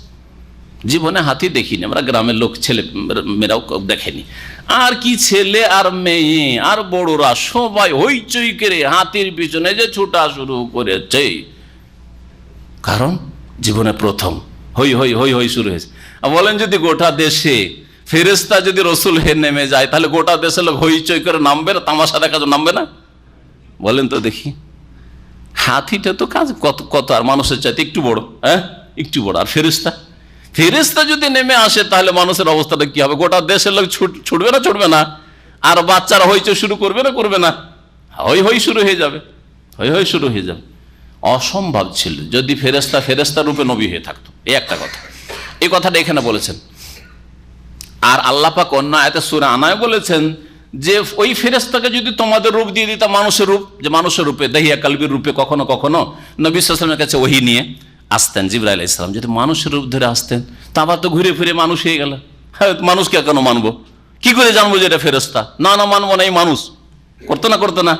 জীবনে হাতি দেখিনি, আমরা গ্রামের লোক ছেলে মেয়েরাও দেখেনি। আর কি ছেলে আর মেয়ে আর বড়রা সবাই হইচই করে হাতির পিছনে যে ছুটা শুরু করেছে, কারণ জীবনে প্রথম হই হই হই হই শুরু হয়েছে। বলেন যদি গোটা দেশে ফেরেশতা যদি রসুল হয়ে নেমে যায়, তাহলে গোটা দেশের লোক হইচই করে নামবে না? তামাশা দেখার জন্য নামবে না? বলেন তো দেখি। হাতিটা তো কাজ কত কত আর মানুষের চাইতে একটু বড়, হ্যাঁ একটু বড়। আর ফেরেশতা যদি নেমে আসে তাহলে মানুষের অবস্থাটা কি হবে? গোটা দেশের লোক ছুটবে না ছুটবে না? আর বাচ্চারা হইচই শুরু করবে না করবে না? হই হই শুরু হয়ে যাবে, হই হই শুরু হয়ে যাবে। অসম্ভব ছিল যদি ফেরেশতা রূপে নবী হয়ে থাকতো। এই একটা কথা, এই কথাটা এখানে বলেছেন। আর আল্লাহ পাক অন্য আয়াতে সূরা আনায় বলেছেন যে ওই ফেরেশতাকে যদি তোমাদের রূপ দিয়ে দিতাম, মানুষের রূপ, যে মানুষের রূপে দাহিয়া কালবির রূপে কখনো কখনো নবী সাল্লাল্লাহু আলাইহি ওয়াসাল্লামের কাছে ওহী নিয়ে আসতেন, জিবরাইল আলাইহিস সালাম যদি মানুষের রূপ ধরে আসতেন, তা আবার তো ঘুরে ফিরে মানুষ হয়ে গেল। হ্যাঁ, মানুষকে কেন মানবো? কি করে জানবো যে এটা ফেরেশতা? না মানবো না, এই মানুষ। করতো না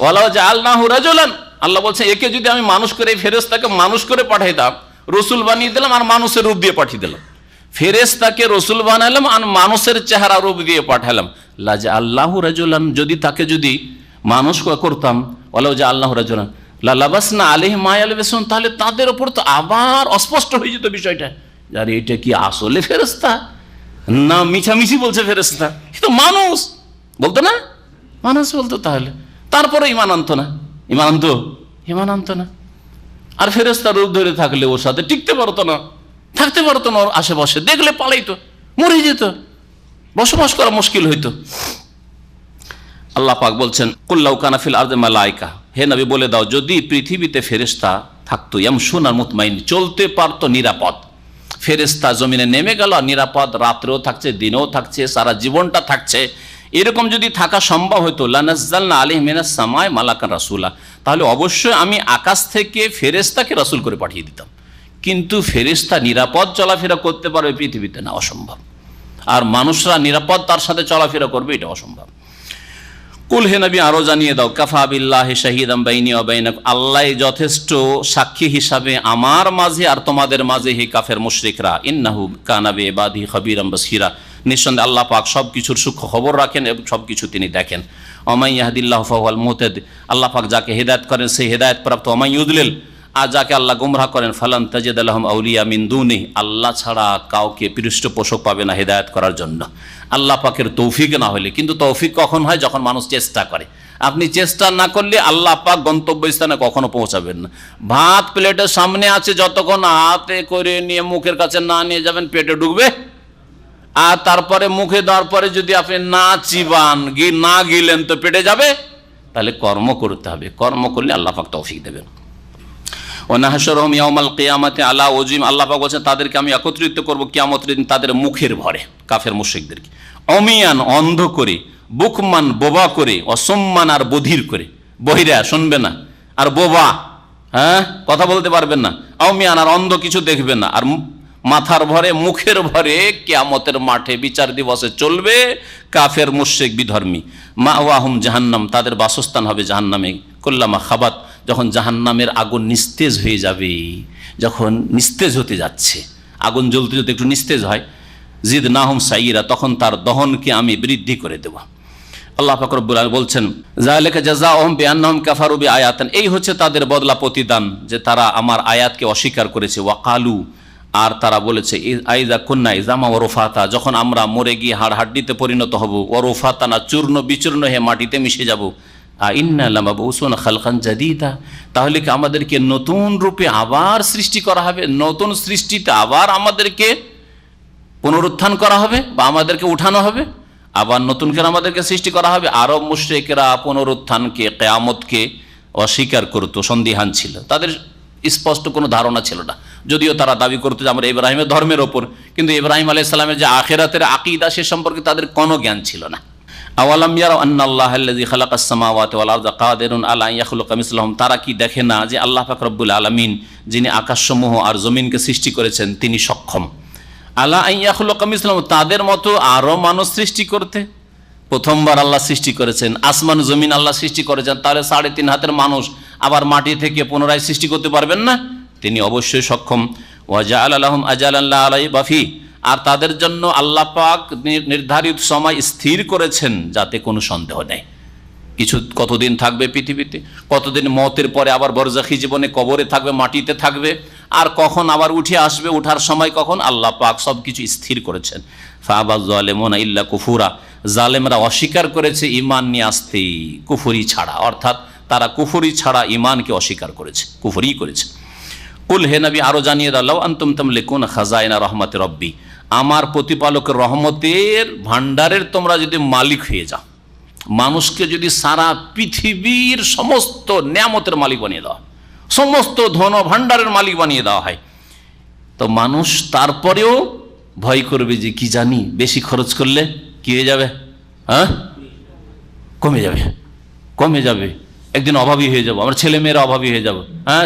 ওয়ালা জাআলনাহু রাজুলান, আল্লাহ বলছে একে যদি আমি মানুষ করে, এই ফেরেশতাকে মানুষ করে পাঠাইতাম, রসুল বানিয়ে দিলাম আর মানুষের রূপ দিয়ে পাঠিয়ে দিলাম। ফেরেশতাকে রসুল বানালাম আর মানুষের চেহারা রূপ দিয়ে পাঠালাম। লাজআলনাহু রাজুলান, যদি তাকে যদি মানুষ করতাম, ওয়ালা জাআলনাহু রাজুলান লালাবাসনা আলাইহিম মা ইয়ালবিসুন, তাহলে তাদের উপর তো আবার অস্পষ্ট হয়ে যেত বিষয়টা। আরে এটা কি আসলে ফেরেশতা না মিছামিছি বলছে ফেরেশতা? এ তো মানুষ বলতো না, মানুষ বলতো। তাহলে তারপরে ইমান আনতো না। আর ফেরেশতার রূপ ধরে থাকলে ওর সাথে টিকতে পারতো না, থাকতে পারতো না। ওর আশেপাশে দেখলে পালাইতো, মরে যেত, বসবাস করা মুশকিল হইতো। আল্লাহ পাক বলছেন কুল্লাউ কানা ফিল আরদি মালাইকা, হে নবী বলে দাও যদি পৃথিবীতে ফেরেশতা থাকতো, ইয়ামশুনা মুতমাইন, চলতে পারতো নিরাপদ। ফেরেশতা জমিনে নেমে গেল আর নিরাপদ, রাত্রেও থাকছে দিনেও থাকছে, সারা জীবনটা থাকছে, এরকম যদি থাকা সম্ভব হতো, লানাজ্জালনা আলাইহিম মিনাস সামাই মালাকান রাসূলা, তাহলে অবশ্যই আমি আকাশ থেকে ফেরেশতাকে রাসূল করে পাঠিয়ে দিতাম। কিন্তু ফেরেশতা নিরাপদ চলাফেরা করতে পারবে পৃথিবীতে না, অসম্ভব। আর মানুষরা নিরাপদ তার সাথে চলাফেরা করবে, এটা অসম্ভব। কুল, হে নবী আরো জানিয়ে দাও, কাফা বিল্লাহি শাহিদাম বাইনি ওয়া বাইনাকুম, আল্লাহ যথেষ্ট সাক্ষী হিসাবে আমার মাঝে আর তোমাদের মাঝে, হে কাফের মুশরিকরা, ইন্নাহু কানা বিইবাদিহি খাবীরাম বাসীরা, নিঃসন্দেহে আল্লাহ পাক সবকিছুর সূক্ষ্ম খবর রাখেন এবং সবকিছু তিনি দেখেন। ওমাই ইয়াহদিল্লাহু ফাহুয়াল মুহতাদি, আল্লাহ পাক যাকে হেদায়েত করেন সেই হেদায়েত প্রাপ্ত। ওমাই ইউদলিল, আর যাকে আল্লাহ গুমরাহ করেন, ফালান তাজিদ লাহুম আউলিয়া মিন দুনিহি, আল্লাহ ছাড়া কাউকে পৃষ্ঠপোষক পাবে না হেদায়েত করার জন্য, আল্লাহ পাকের তৌফিক না হলে। কিন্তু তৌফিক কখন হয়? যখন মানুষ চেষ্টা করে। আপনি চেষ্টা না করলে আল্লাহ পাক গন্তব্যস্থানে কখনো পৌঁছাবেন না। ভাত প্লেটের সামনে আছে, যতক্ষণ হাতে করে নিয়ে মুখের কাছে না নিয়ে যাবেন পেটে ঢুকবে। আর তারপরে মুখে দেওয়ার পরে যদি আপনি না চিবান, না গিলেন তো পেটে যাবে। তাহলে কর্ম করতে হবে, কর্ম করলে আল্লাহ পাক তৌফিক দেবেন। ওয়ানাহশুরুহুম ইয়াওমাল কিয়ামাতি আলা ওয়াজহিম, আল্লাহ পাক বলেছেন তাদেরকে আমি একত্রিত করব কিয়ামতের দিন তাদের মুখের ভরে, কাফের মুশরিকদেরকে, অমিয়ান অন্ধ করে, বুকমান বোবা করে, অসম্মান আর বধির করে, বহিরা শুনবে না আর বোবা, হ্যাঁ কথা বলতে পারবেন না, অমিয়ান আর অন্ধ কিছু দেখবে না, আর মাথার ভরে মুখের ভরে কিয়ামতের মাঠে বিচার দিবসে চলবে কাফের মুশরিক বিধর্মী। মাওয়াহুম জাহান্নাম, তাদের বাসস্থান হবে জাহান্নামে। কুল্লামা খাবাত, যখন জাহান্নামের আগুন নিস্তেজ হয়ে যাবে, যখন নিস্তেজ হতে যাচ্ছে, আগুন জ্বলতে জ্বলতে একটু নিস্তেজ হয়, জিদনাহুম সাইয়্যিরা, তখন তার দহনকে আমি বৃদ্ধি করে দেব। আল্লাহ পাক রব্বুল আলামিন বলছেন যালিকা জাযাউহুম বিআন্নাহুম কাফারু বিআয়াতিন, এই হচ্ছে তাদের বদলা প্রতিদান যে তারা আমার আয়াতকে অস্বীকার করেছে। ওয়াকালু, আর তারা বলেছে আইযা কুন্না ইযামা ওয়া রুফাতা, যখন আমরা মরে গিয়ে হাড় হাড্ডিতে পরিণত হব, ওয়া রুফাতানা, চূর্ণ বিচূর্ণ হয়ে মাটিতে মিশে যাব, ইন্না লামাবউসুনা খালকান জাদীদা, তাহলে কি আমাদেরকে নতুন রূপে আবার সৃষ্টি করা হবে? নতুন সৃষ্টিতে আবার আমাদেরকে পুনরুত্থান করা হবে বা আমাদেরকে উঠানো হবে, আবার নতুন করে আমাদেরকে সৃষ্টি করা হবে। আরব মুশরিকরা পুনরুত্থানকে, কিয়ামতকে অস্বীকার করতো, সন্দিহান ছিল, তাদের স্পষ্ট কোনো ধারণা ছিল না। যদিও তারা দাবি করতো যে আমরা ইব্রাহিমের ধর্মের ওপর, কিন্তু ইব্রাহিম আলাইহিস সালামের যে আখিরাতের আকীদা সে সম্পর্কে তাদের কোনো জ্ঞান ছিল না। আওয়ালাম ইয়ারাউ আন্নাল্লাহাল্লাযী খালাকাস সামাওয়াতি ওয়াল আরদা কাদিরুন আলা আন ইয়াখলুকা মিসলাহুম, তারা কি দেখে না যে আল্লাহ পাক রব্বুল আলামিন যিনি আকাশসমূহ আর জমিনকে সৃষ্টি করেছেন তিনি সক্ষম, আলা আন ইয়াখলুকা মিসলাহুম, তাদের মতো আরো মানুষ সৃষ্টি করতে। প্রথমবার আল্লাহ সৃষ্টি করেছেন, আসমান জমিন আল্লাহ সৃষ্টি করেছেন, তাহলে 3.5 হাতের মানুষ আবার মাটি থেকে পুনরায় সৃষ্টি করতে পারবেন না? তিনি অবশ্যই সক্ষম। ওয়া জাআলা লাহুম আজালান লা রাইবা ফীহ, আর তাদের জন্য আল্লাহ পাক নির্ধারিত সময় স্থির করেছেন যাতে কোনো সন্দেহ নেই। কিছু কতদিন থাকবে পৃথিবীতে, কতদিন মওতের পরে আবার বরজাখী জীবনে কবরে থাকবে, মাটিতে থাকবে, আর কখন আবার উঠে আসবে, উঠার সময় কখন, আল্লাহ পাক সব কিছু স্থির করেছেন। ফাআবা যালিমুনা ইল্লা কুফুরা, জালেমরা অস্বীকার করেছে ঈমান নিয়ে আসতে, কুফরি ছাড়া, অর্থাৎ তারা কুফরি ছাড়া ঈমানকে অস্বীকার করেছে, কুফরি করেছে। কুল, হে নবী আরো জানিয়ে দাও, লাউ আনতুম তামলিকুনা খাজাইনা রাহমাতি রব্বি, আমার প্রতিপালকের রহমতের ভান্ডারের তোমরা যদি মালিক হয়ে যাও, মানুষকে যদি সারা পৃথিবীর সমস্ত নেয়ামতের মালিক বানিয়ে দেওয়া, সমস্ত ধন ভান্ডারের মালিক বানিয়ে দেওয়া হয়, তো মানুষ তারপরেও ভয় করবে যে কি জানি বেশি খরচ করলে কি হয়ে যাবে, হ্যাঁ কমে যাবে, কমে যাবে, একদিন অভাবী হয়ে যাবো, আমার ছেলেমেয়েরা অভাবী হয়ে যাবো, হ্যাঁ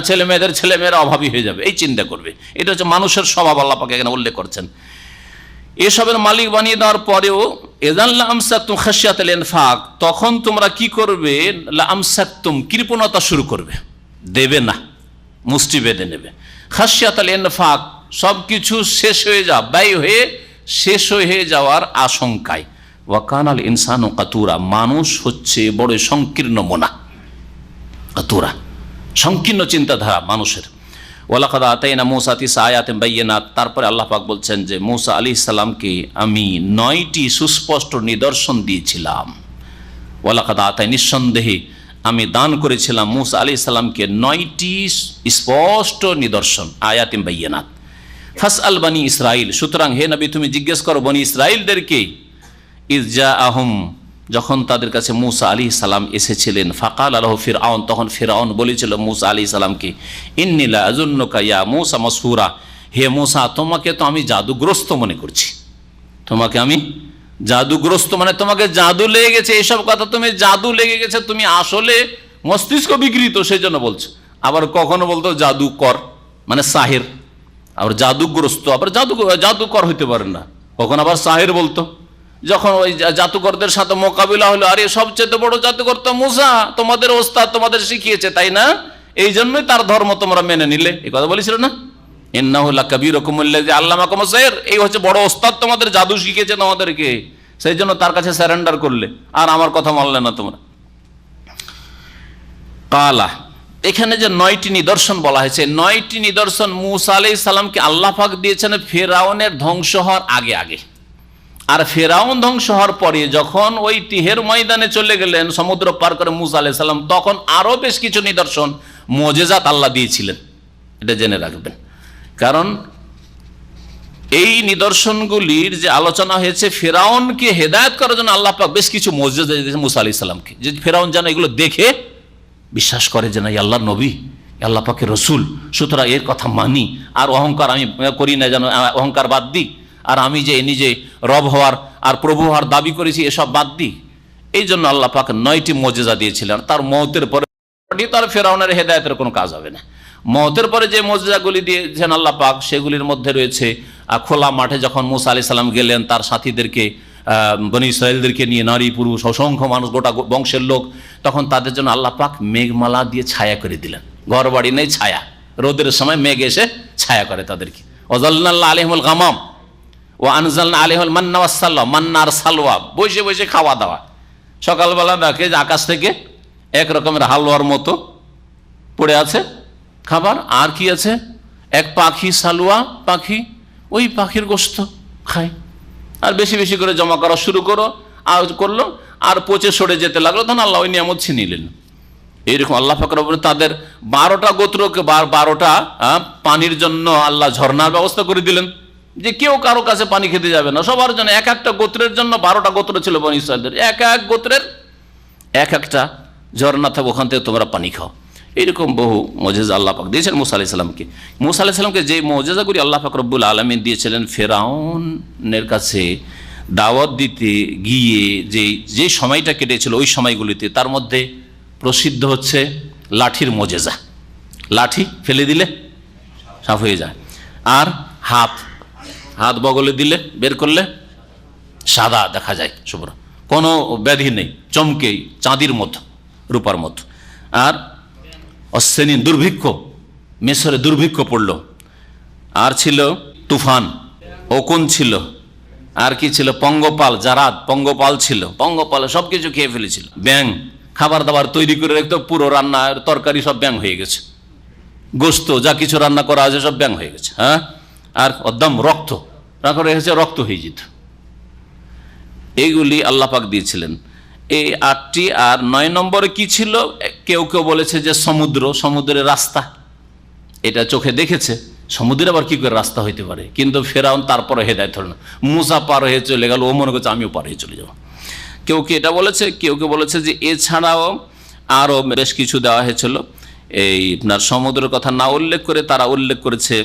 ছেলেমেয়েরা অভাবী হয়ে যাবে, এই চিন্তা করবে। এটা হচ্ছে মানুষের স্বভাব, আল্লাহ পাক এখানে উল্লেখ করছেন। এসবের মালিক বানিয়ে দেওয়ার পরেও এযান লা আমসাকতুম খাশিয়াতাল ইনফাক, তখন তোমরা কি করবে, লা আমসাকতুম, কৃপণতা শুরু করবে, দেবে না, মুষ্টি বেঁধে নেবে। খাশিয়াতাল ইনফাক, সব কিছু শেষ হয়ে যাওয়া, ব্যয় হয়ে শেষ হয়ে যাওয়ার আশঙ্কায়। ওয়া কানাল ইনসানু কাতুরা, মানুষ হচ্ছে বড় সংকীর্ণ মনা, কাতুরা সংকীর্ণ চিন্তাধারা মানুষের। ওয়ালাকাদ আতাইনা মূসা তিসআ আয়াতিন বাইয়িনাত, তারপরে আল্লাহ পাক বলছেন যে মূসা আলাইহিস সালামকে আমি 9টি সুস্পষ্ট নিদর্শন দিয়েছিলাম। ওয়ালাকাদ আতাই, নিঃসন্দেহে আমি দান করেছিলাম মূসা আলাইহিস সালামকে 9টি স্পষ্ট নিদর্শন, আয়াতিন বাইয়িনাত। ফাসআল বনি ইসরাইল, সুতরাং হে নবী তুমি জিজ্ঞেস করো বনি ইসরাইলদেরকে, ইয জাআহুম, যখন তাদের কাছে মূসা আলাইহিস সালাম এসেছিলেন, ফাকাল লাহু ফিরআউন, তখন ফিরআউন বলেছিল মূসা আলাইহিস সালামকে, ইন্নী লা আযুন্নুকা ইয়া মূসা মাসহুরা, হে মূসা তোমাকে তো আমি জাদুগ্রস্ত মনে করছি, তোমাকে আমি জাদুগ্রস্ত, মানে তোমাকে জাদু লেগে গেছে, এইসব কথা, তুমি জাদু লেগে গেছে, তুমি আসলে মস্তিষ্ক বিকৃত, সেই জন্য বলছো। আবার কখনো বলতো জাদুকর, মানে সাহের, আবার জাদুগ্রস্ত, আবার জাদুকর হইতে পারেন না, কখন আবার সাহের বলতো। যখন ওই জাদুকরদের সাথে মোকাবিলা হলো, আরে সবচেয়ে বড় জাদুকর তো মূসা, তোমাদের ওস্তাদ, তোমাদের শিখিয়েছে, তাই না, এই জন্যই তার ধর্ম তোমরা মেনে নিলে, এই কথা বলেছিল না, ইন্নাহু লাকাবীরুকুম আল্লাযী আল্লামাকুমুস সিহর, এই হচ্ছে বড় ওস্তাদ, তোমাদের জাদু শিখিয়েছে তোমাদেরকে, সেই জন্য তার কাছে সারেন্ডার করলে, আর আমার কথা মানলে না তোমরা। কালা, এখানে যে 9টি নিদর্শন বলা হয়েছে, 9টি নিদর্শন মূসা আলাইহিস সালামকে আল্লাহ পাক দিয়েছেন ফিরআউনের ধ্বংস হওয়ার আগে আগে, আর ফিরআউন ধ্বংস হওয়ার পরে যখন ওই তিহের ময়দানে চলে গেলেন সমুদ্র পার করে মূসা আলাইহিস সালাম, তখন আরো বেশ কিছু নিদর্শন মুজিজাত আল্লাহ দিয়েছিলেন, এটা জেনে রাখবেন। কারণ এই নিদর্শনগুলির যে আলোচনা হয়েছে, ফিরআউনকে হেদায়েত করার জন্য আল্লাহ পাক বেশ কিছু মুজিজা দিয়েছেন মূসা আলাইহিস সালামকে, যে ফিরআউন যেন এগুলো দেখে বিশ্বাস করে যে না আল্লাহর নবী, আল্লাহ পাকের রসুল, সুতরাং এর কথা মানি, আর অহংকার আমি করি না, যেন অহংকার বাদ দিই, আর আমি যে নিজে রব হওয়ার আর প্রভু হওয়ার দাবি করেছি এসব বাদ দিই। এই জন্য আল্লাহ পাক 9টি মুজিজা দিয়েছিলেন। তার মওতের পরে তার ফিরআউনের হেদায়েতের কোনো কাজ হবে না। মওতের পরে যে মুজিজাগুলি দিয়েছেন আল্লাহ পাক, সেগুলির মধ্যে রয়েছে খোলা মাঠে যখন মূসা আলাইহিস সালাম গেলেন তার সাথীদেরকে, বনি ইসরাইলদেরকে নিয়ে, নারী পুরুষ অসংখ্য মানুষ, গোটা বংশের লোক, তখন তাদের জন্য আল্লাহ পাক মেঘমালা দিয়ে ছায়া করে দিলেন, ঘর বাড়ি নেই, ছায়া, রোদের সময় মেঘ এসে ছায়া করে তাদেরকে। ওয়াযাল্লাল্না আলাইহিমুল গামাম ওয়া আনজালনা আলাইহিল মান্না ওয়াস সালওয়া, মান্না আর সালওয়া, বসে বসে খাওয়া দাওয়া। সকালবেলা দেখে যে আকাশ থেকে এক রকমের হালুয়ার মতো পড়ে আছে খাবার, আর কি আছে, এক পাখি, সালওয়া পাখি, ওই পাখির গোশত খায়, আর বেশি বেশি করে জমা করা শুরু করলো, আর পচে সরে যেতে লাগলো, তখন আল্লাহ ওই নিয়ামত ছিনিয়ে নিলেন। এইরকম আল্লাহ পাক রব্বুল তাদের 12টা গোত্রকে 12টা পানির জন্য আল্লাহ ঝর্ণার ব্যবস্থা করে দিলেন, যে কেউ কারো কাছে পানি খেতে যাবে না, সবার জন্য, এক একটা গোত্রের জন্য 12টা গোত্র ছিল বনি ইসরাইলদের, এক এক গোত্রের এক একটা ঝর্ণা থাকবে, ওখান থেকে তোমরা পানি খাও। এইরকম বহু মুজিজা আল্লাহ পাক দিয়েছেন মূসা আলাইহিস সালামকে। মূসা আলাইহিস সালামকে যে মুজিজাগুলি আল্লাহ পাক রব্বুল আলামিন দিয়েছিলেন, ফিরআউনের কাছে দাওয়াত দিতে গিয়ে যে সময়টা কেটেছিল ওই সময়গুলিতে, তার মধ্যে প্রসিদ্ধ হচ্ছে লাঠির মুজিজা, লাঠি ফেলে দিলে সাফ হয়ে যায়, আর হাত বগলে দিলে, বের করলে সাদা দেখা যায়, শুভ্র, কোনো ব্যাধি নেই, চমকে চাঁদির মতো, রূপার মতো। আর অশ্বিনী দুর্ভিক্ষ, মিশরে দুর্ভিক্ষ পড়ল, আর ছিল তুফান, ওকুন ছিল, আর কি ছিল, পঙ্গপাল, জারাদ, পঙ্গপাল ছিল, পঙ্গপাল সব কিছু খেয়ে ফেলেছিল। ব্যাঙ, খাবার দাবার তৈরি করে রাখতো, পুরো রান্নার তরকারি সব ব্যাঙ হয়ে গেছে, গোস্ত যা কিছু রান্না করা আছে সব ব্যাঙ হয়ে গেছে। হ্যাঁ, আর একদম রক্ত রাখা রেখেছে, রক্ত হয়ে যেত। এইগুলি আল্লাহ পাক দিয়েছিলেন, এই 8টি। আর 9 নম্বরে কি ছিল, কেউ কেউ বলেছে যে সমুদ্র, সমুদ্রের রাস্তা, এটা চোখে দেখেছে, সমুদ্রে আবার কি করে রাস্তা হইতে পারে। কিন্তু ফেরাউন তারপরে হেদায়েত হল না, মুসা পার হয়ে চলে গেল, ও মনে করছে আমিও পার হয়ে চলে যাব। কেউ কি এটা বলেছে, কেউ কেউ বলেছে যে এছাড়াও আরও বেশ কিছু দেওয়া হয়েছিল। এই আপনার সমুদ্রের কথা না উল্লেখ করে তারা উল্লেখ করেছে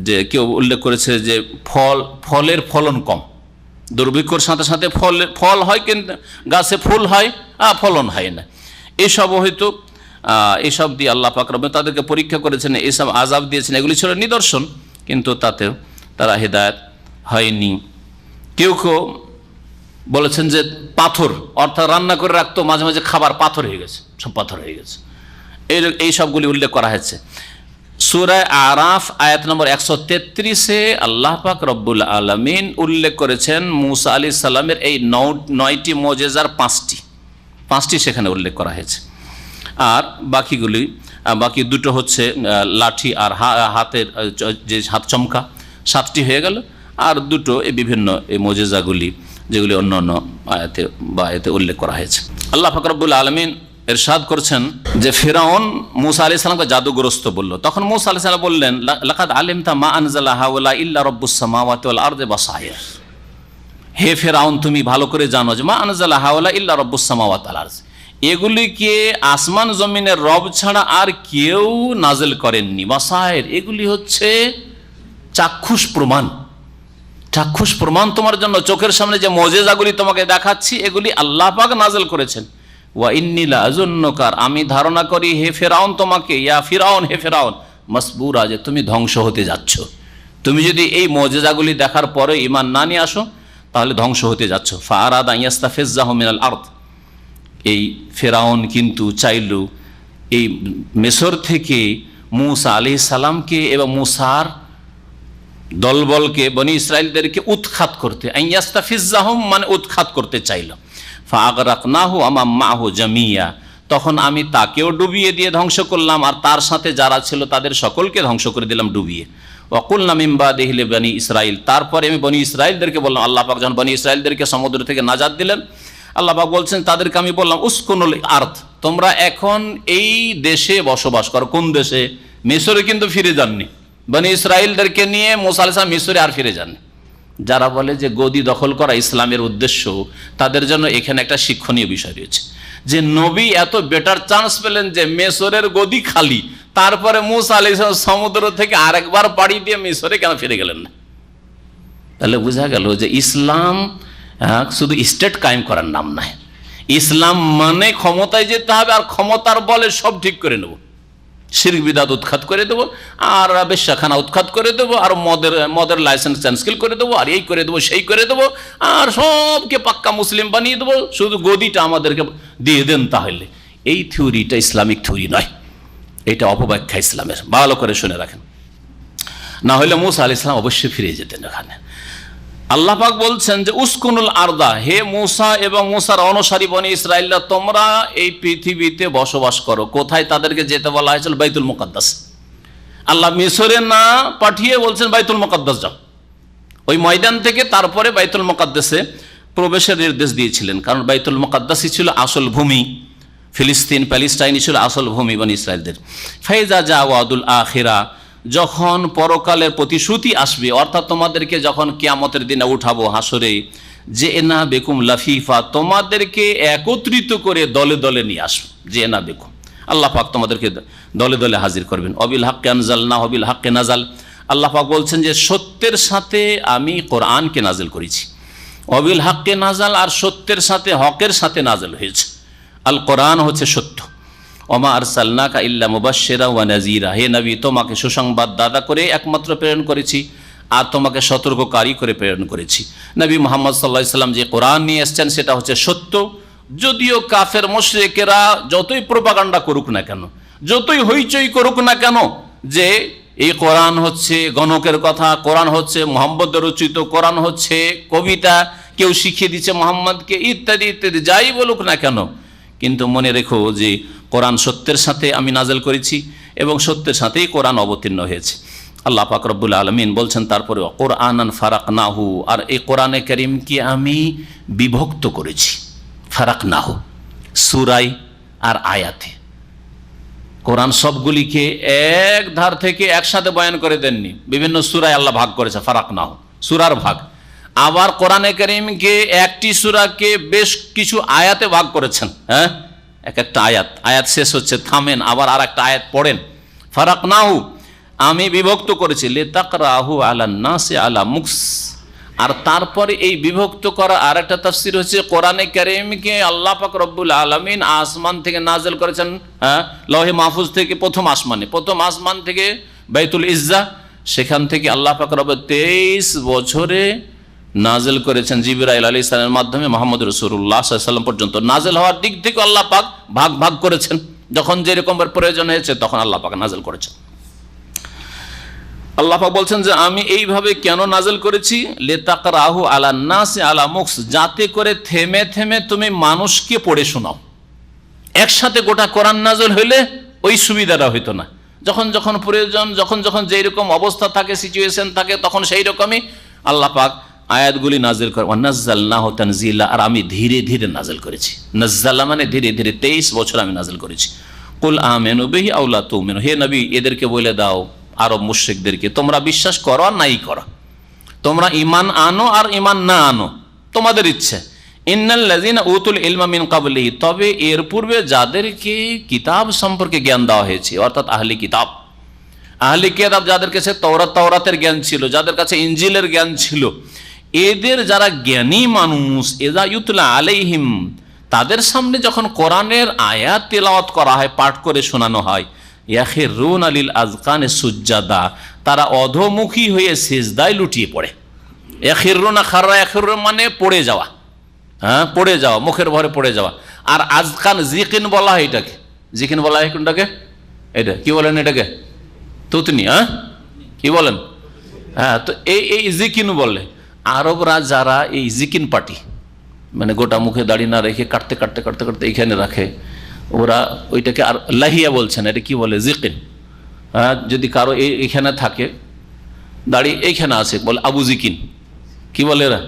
যে, কেউ উল্লেখ করেছে যে ফলের ফলন কম, দুর্ভিক্ষর সাথে সাথে ফল হয় কিন্তু গাছে ফুল হয়, ফলন হয় না, এসবও হয়তো এসব দিয়ে আল্লাহ পাক রব্বুল তাদেরকে পরীক্ষা করেছেন, এসব আযাব দিয়েছেন। এগুলি ছিল নিদর্শন, কিন্তু তাতেও তারা হেদায়েত হয়নি। কেউ কেউ বলেছেন যে পাথর, অর্থাৎ রান্না করে রাখতো, মাঝে মাঝে খাবার পাথর হয়ে গেছে, সব পাথর হয়ে গেছে, এই সবগুলি উল্লেখ করা হয়েছে। সূরা আরাফ আয়াত নম্বর 133-এ আল্লাহ পাক রব্বুল আলামিন উল্লেখ করেছেন মুসা আলাইহিস সালামের এই 9টি মুজিজার 5টি সেখানে উল্লেখ করা হয়েছে। আর বাকি দুটো হচ্ছে লাঠি আর হাতের যে হাত চমকা, 7টি হয়ে গেল। আর দুটো এই বিভিন্ন এই মুজিজাগুলি যেগুলি অন্য অন্য আয়াতে উল্লেখ করা হয়েছে। আল্লাহ পাক রব্বুল আলামিন ইরশাদ করছেন যে ফিরআউন মুসা আলাইহিস সালামকে জাদুগ্রস্ত বলল। তখন মুসা আলাইহিস সালাম বললেন, লাকাদ আলিমতা মা আনজালা হাওলা ইল্লা রাব্বুস সামাওয়াতি ওয়াল আরদি বাসাইর। হে ফিরআউন, তুমি ভালো করে জানো যে মা আনজালা হাওলা ইল্লা রাব্বুস সামাওয়াতি ওয়াল আরদি, এগুলিকে আসমান জমিনের রব ছাড়া আর কেউ নাজিল করেননি। বাসাইর, এগুলি হচ্ছে চাক্ষুষ প্রমাণ, চাক্ষুষ প্রমাণ তোমার জন্য, চোখের সামনে যে মুজিজাগুলি তোমাকে দেখাচ্ছি এগুলি আল্লাহ পাক নাজিল করেছেন। ওয়া ইন্নী লা আযুন্নুকা, আমি ধারণা করি হে ফিরআউন তোমাকে, ইয়া ফিরআউন, হে ফিরআউন, মাসবুরা, যে তুমি ধ্বংস হতে যাচ্ছ। তুমি যদি এই মুজিজাগুলি দেখার পরে ঈমান না নিয়ে আসো তাহলে ধ্বংস হতে যাচ্ছ। ফাআরাদা ইয়াস্তাফিজ্জাহু মিনাল আরদ, এই ফিরআউন কিন্তু চাইল এই মিশর থেকে মুসা আলাইহিস সালামকে এবং মুসার দলবলকে, বনি ইসরাইলদেরকে উৎখাত করতে, ইয়াস্তাফিজ্জাহুম মানে উৎখাত করতে চাইল। ফাআগরাকনাহু ওয়া মা'হু জামিয়া, তখন আমি তাকেও ডুবিয়ে দিয়ে ধ্বংস করলাম, আর তার সাথে যারা ছিল তাদের সকলকে ধ্বংস করে দিলাম ডুবিয়ে। ওয়া কুলনা মিন বাদিহি লিবনি ইসরাইল, তারপরে আমি বনি ইসরাইলদেরকে বললাম, আল্লাহ পাক যখন বনি ইসরাইলদেরকে সমুদ্র থেকে নাজাত দিলেন, আল্লাহ পাক বলছেন তাদেরকে আমি বললাম উসকুনুল আরদ, তোমরা এখন এই দেশে বসবাস করো। কোন দেশে? মিশরে কিন্তু ফিরে যাননি, বনি ইসরাইলদেরকে নিয়ে মুসা আলাইহিস সালাম মিশরে আর ফিরে যাননি। যারা বলে যে গদি দখল করা ইসলামের উদ্দেশ্য, তাদের জন্য এখানে একটা শিক্ষণীয় বিষয় রয়েছে যে নবী এত বেটার চান্স পেলেন যে মিশরের গদি খালি, তারপরে মুসা আলাইহিস সালাম সমুদ্র থেকে আরেকবার পাড়ি দিয়ে মিশরে কেন ফিরে গেলেন না? তাহলে বোঝা গেল যে ইসলাম শুধু স্টেট কায়েম করার নাম নয়, ইসলাম মানে ক্ষমতায় যেতে হবে, আর ক্ষমতার বলে সব ঠিক করে নেব, শিরক বিদআত উৎখাত করে দেবো, আর বেশ্যাখানা উৎখাত করে দেবো, আর মদের লাইসেন্স ক্যান্সেল করে দেবো, আর এই করে দেবো, সেই করে দেবো, আর সবকে পাক্কা মুসলিম বানিয়ে দেবো, শুধু গদিটা আমাদেরকে দিয়ে দেন। তাহলে এই থিওরিটা ইসলামিক থিওরি নয়, এটা অপব্যাখ্যা ইসলামের, ভালো করে শুনে রাখেন। না হলে মুসা আলাইহিস সালাম অবশ্যই ফিরে যেতেন এখানে। আল্লাহ পাক বলছেন যে উসকুনুল আরদা, হে মুসা এবং মুসার অনুসারী বনি ইসরাইলরা, তোমরা এই পৃথিবীতে বসবাস করো। কোথায় তাদেরকে যেতে বলা হয়েছিল? বাইতুল মুকাদ্দাস। আল্লাহ মিশরে না পাঠিয়ে বলছেন বাইতুল মুকাদ্দাস যাও। ওই ময়দান থেকে তারপরে বাইতুল মুকাদ্দাসে প্রবেশের নির্দেশ দিয়েছিলেন, কারণ বাইতুল মুকাদ্দাসই ছিল আসল ভূমি, ফিলিস্তিন প্যালেস্টাইনই ছিল আসল ভূমি বনি ইসরাইলদের। ফাইজা জা ওয়াদুল আখিরা, যখন পরকালের প্রতিশ্রুতি আসবে, অর্থাৎ তোমাদেরকে যখন কিয়ামতের দিনে উঠাবো হাসরে, যে এনা বেকুম লাফিফা, তোমাদেরকে একত্রিত করে দলে দলে নিয়ে আসবো। যে এনা বেকুম, আল্লাহ পাক তোমাদেরকে দলে দলে হাজির করবেন। অবিল হাক্কে আনজাল না অবিল হাক্কে নাজাল, আল্লাহ পাক বলছেন যে সত্যের সাথে আমি কোরআনকে নাজিল করেছি। অবিল হাক্কে নাজাল, আর সত্যের সাথে হকের সাথে নাজিল হয়েছে। আল কোরআন হচ্ছে সত্য। ওমা আরসালনাকা ইল্লা মুবাশশিরা ওয়া নাযীরা, হে নবী তোমাকে সুসংবাদ দাতা করে একমাত্র প্রেরণ করেছি, আর তোমাকে সতর্ককারী করে প্রেরণ করেছি। নবী মুহাম্মদ সাল্লাল্লাহু আলাইহি ওয়াসাল্লাম যে কোরআন নিয়ে এসেছেন সেটা হচ্ছে সত্য। যদিও কাফের মুশরিকেরা যতই প্রোপাগান্ডা করুক না কেন, যতই হইচই করুক না কেন যে এই কোরআন হচ্ছে গণকের কথা, কোরআন হচ্ছে মোহাম্মদের রচিত, কোরআন হচ্ছে কবিতা, কেউ শিখিয়ে দিচ্ছে মোহাম্মদকে, ইত্যাদি ইত্যাদি, যাই বলুক না কেন। কিন্তু মনে রেখো যে কোরআন সত্যের সাথে আমি নাজেল করেছি এবং সত্যের সাথেই কোরআন অবতীর্ণ হয়েছে। আল্লাহ পাক রব্বুল আলামিন বলছেন তারপরে কোরআনান ফারাকনাহু, আর এই কোরআনে কারীমকে আমি বিভক্ত করেছি। ফারাকনাহু সূরায় আর আয়াতে। কোরআন সবগুলিকে এক ধার থেকে একসাথে বয়ান করে দেননি, বিভিন্ন সূরায় আল্লাহ ভাগ করেছে, ফারাকনাহু সূরার ভাগ। আবার কোরআনে কারীমকে একটি সূরাকে বেশ কিছু আয়াতে ভাগ করেছেন। হ্যাঁ, এক একটা আয়াত শেষ হচ্ছে, থামেন, আবার আর একটা আয়াত পড়েন। ফারাকনাহু আমি বিভক্ত করেছি, লিতাকরাহু আলান নাসি আলা মুকস। আর তারপরে এই বিভক্ত করা আর একটা তাফসীর হচ্ছে কোরআনে কারীমকে আল্লাহ পাক রব্বুল আলামিন আসমান থেকে নাযিল করেছেন, লৌহে মাহফুজ থেকে প্রথম আসমান থেকে বাইতুল ইজ্জা, সেখান থেকে আল্লাহ পাক রব্বুল 23 বছরে নাযিল করেছেন জিবরাইল আলাইহিস সালামের মাধ্যমে মুহাম্মদ রাসূলুল্লাহ সাল্লাল্লাহু আলাইহি ওয়াসাল্লাম পর্যন্ত। নাযিল হওয়ার দিক থেকে আল্লাহ পাক ভাগ করেছেন, যখন যেরকম প্রয়োজন হয়েছে তখন আল্লাহ পাক নাযিল করেছেন। আল্লাহ পাক বলছেন যে আমি এইভাবে কেন নাযিল করেছি, লিতাকরাহু আলান নাসি আলা মুকস, যাতে করে থেমে থেমে তুমি মানুষকে পড়ে শোনাও। একসাথে গোটা কোরআন নাযিল হইলে ওই সুবিধাটা হইতো না। যখন যখন প্রয়োজন, যখন যখন যেই রকম অবস্থা থাকে, সিচুয়েশন থাকে, তখন সেই রকমই আল্লাহ পাক আয়াতগুলি নাযিল করে। ওয়ানাজ্জালনাহু তানজিলা, আর আমি ধীরে ধীরে নাযিল করেছি। নাজ্জালা মানে ধীরে ধীরে, 23 বছর আমি নাযিল করেছি। কুল আমিনু বিহি আও লা তুমিনু, হে নবী এদেরকে বলে দাও, আরব মুশরিকদেরকে, তোমরা বিশ্বাস করো আর নাই করো, তোমরা ঈমান আনো আর ঈমান না আনো, তোমাদের ইচ্ছে। ইন্নাল্লাযীনা উতুল ইলমা মিন ক্বাবলিহি, তবে এর পূর্বে যাদেরকে কিতাব সম্পর্কে জ্ঞান দেওয়া হয়েছে, অর্থাৎ আহলি কিতাব যাদের কাছে তাওরাতের জ্ঞান ছিল, যাদের কাছে ইনজিলের জ্ঞান ছিল, এদের যারা জ্ঞানী মানুষ, এযা ইউতলা আলাইহিম, তাদের সামনে যখন কোরআনের আয়াত তেলাওয়াত করা হয়, পাঠ করে শোনানো হয়, ইয়াখিরুনা লিল আযকানি সুজ্জাদা, তারা অধোমুখী হয়ে সিজদায় লুটিয়ে পড়ে। ইয়াখিরুনা খাররা, ইয়াখিরু মানে পড়ে যাওয়া, হ্যাঁ পড়ে যাওয়া, মুখের ভরে পড়ে যাওয়া। আর আযকান জিকিন বলা হয় এটাকে, জিকিন বলা হয় কোনটাকে, এটা কি বলেন, এটাকে তুতনি, হ্যাঁ কি বলেন, হ্যাঁ। তো এই জিকিন বলে আরবরা, যারা এই জিকিন পার্টি, মানে গোটা মুখে দাড়ি না রেখে কাটতে কাটতে কাটতে কাটতে এইখানে রাখে, ওরা ওইটাকে আর লাহিয়া বলছেন, এটা কি বলে, জিকিন। হ্যাঁ, যদি কারো এইখানে থাকে দাড়ি, এইখানে আছে, বলে আবু জিকিন। কি বলে এরা,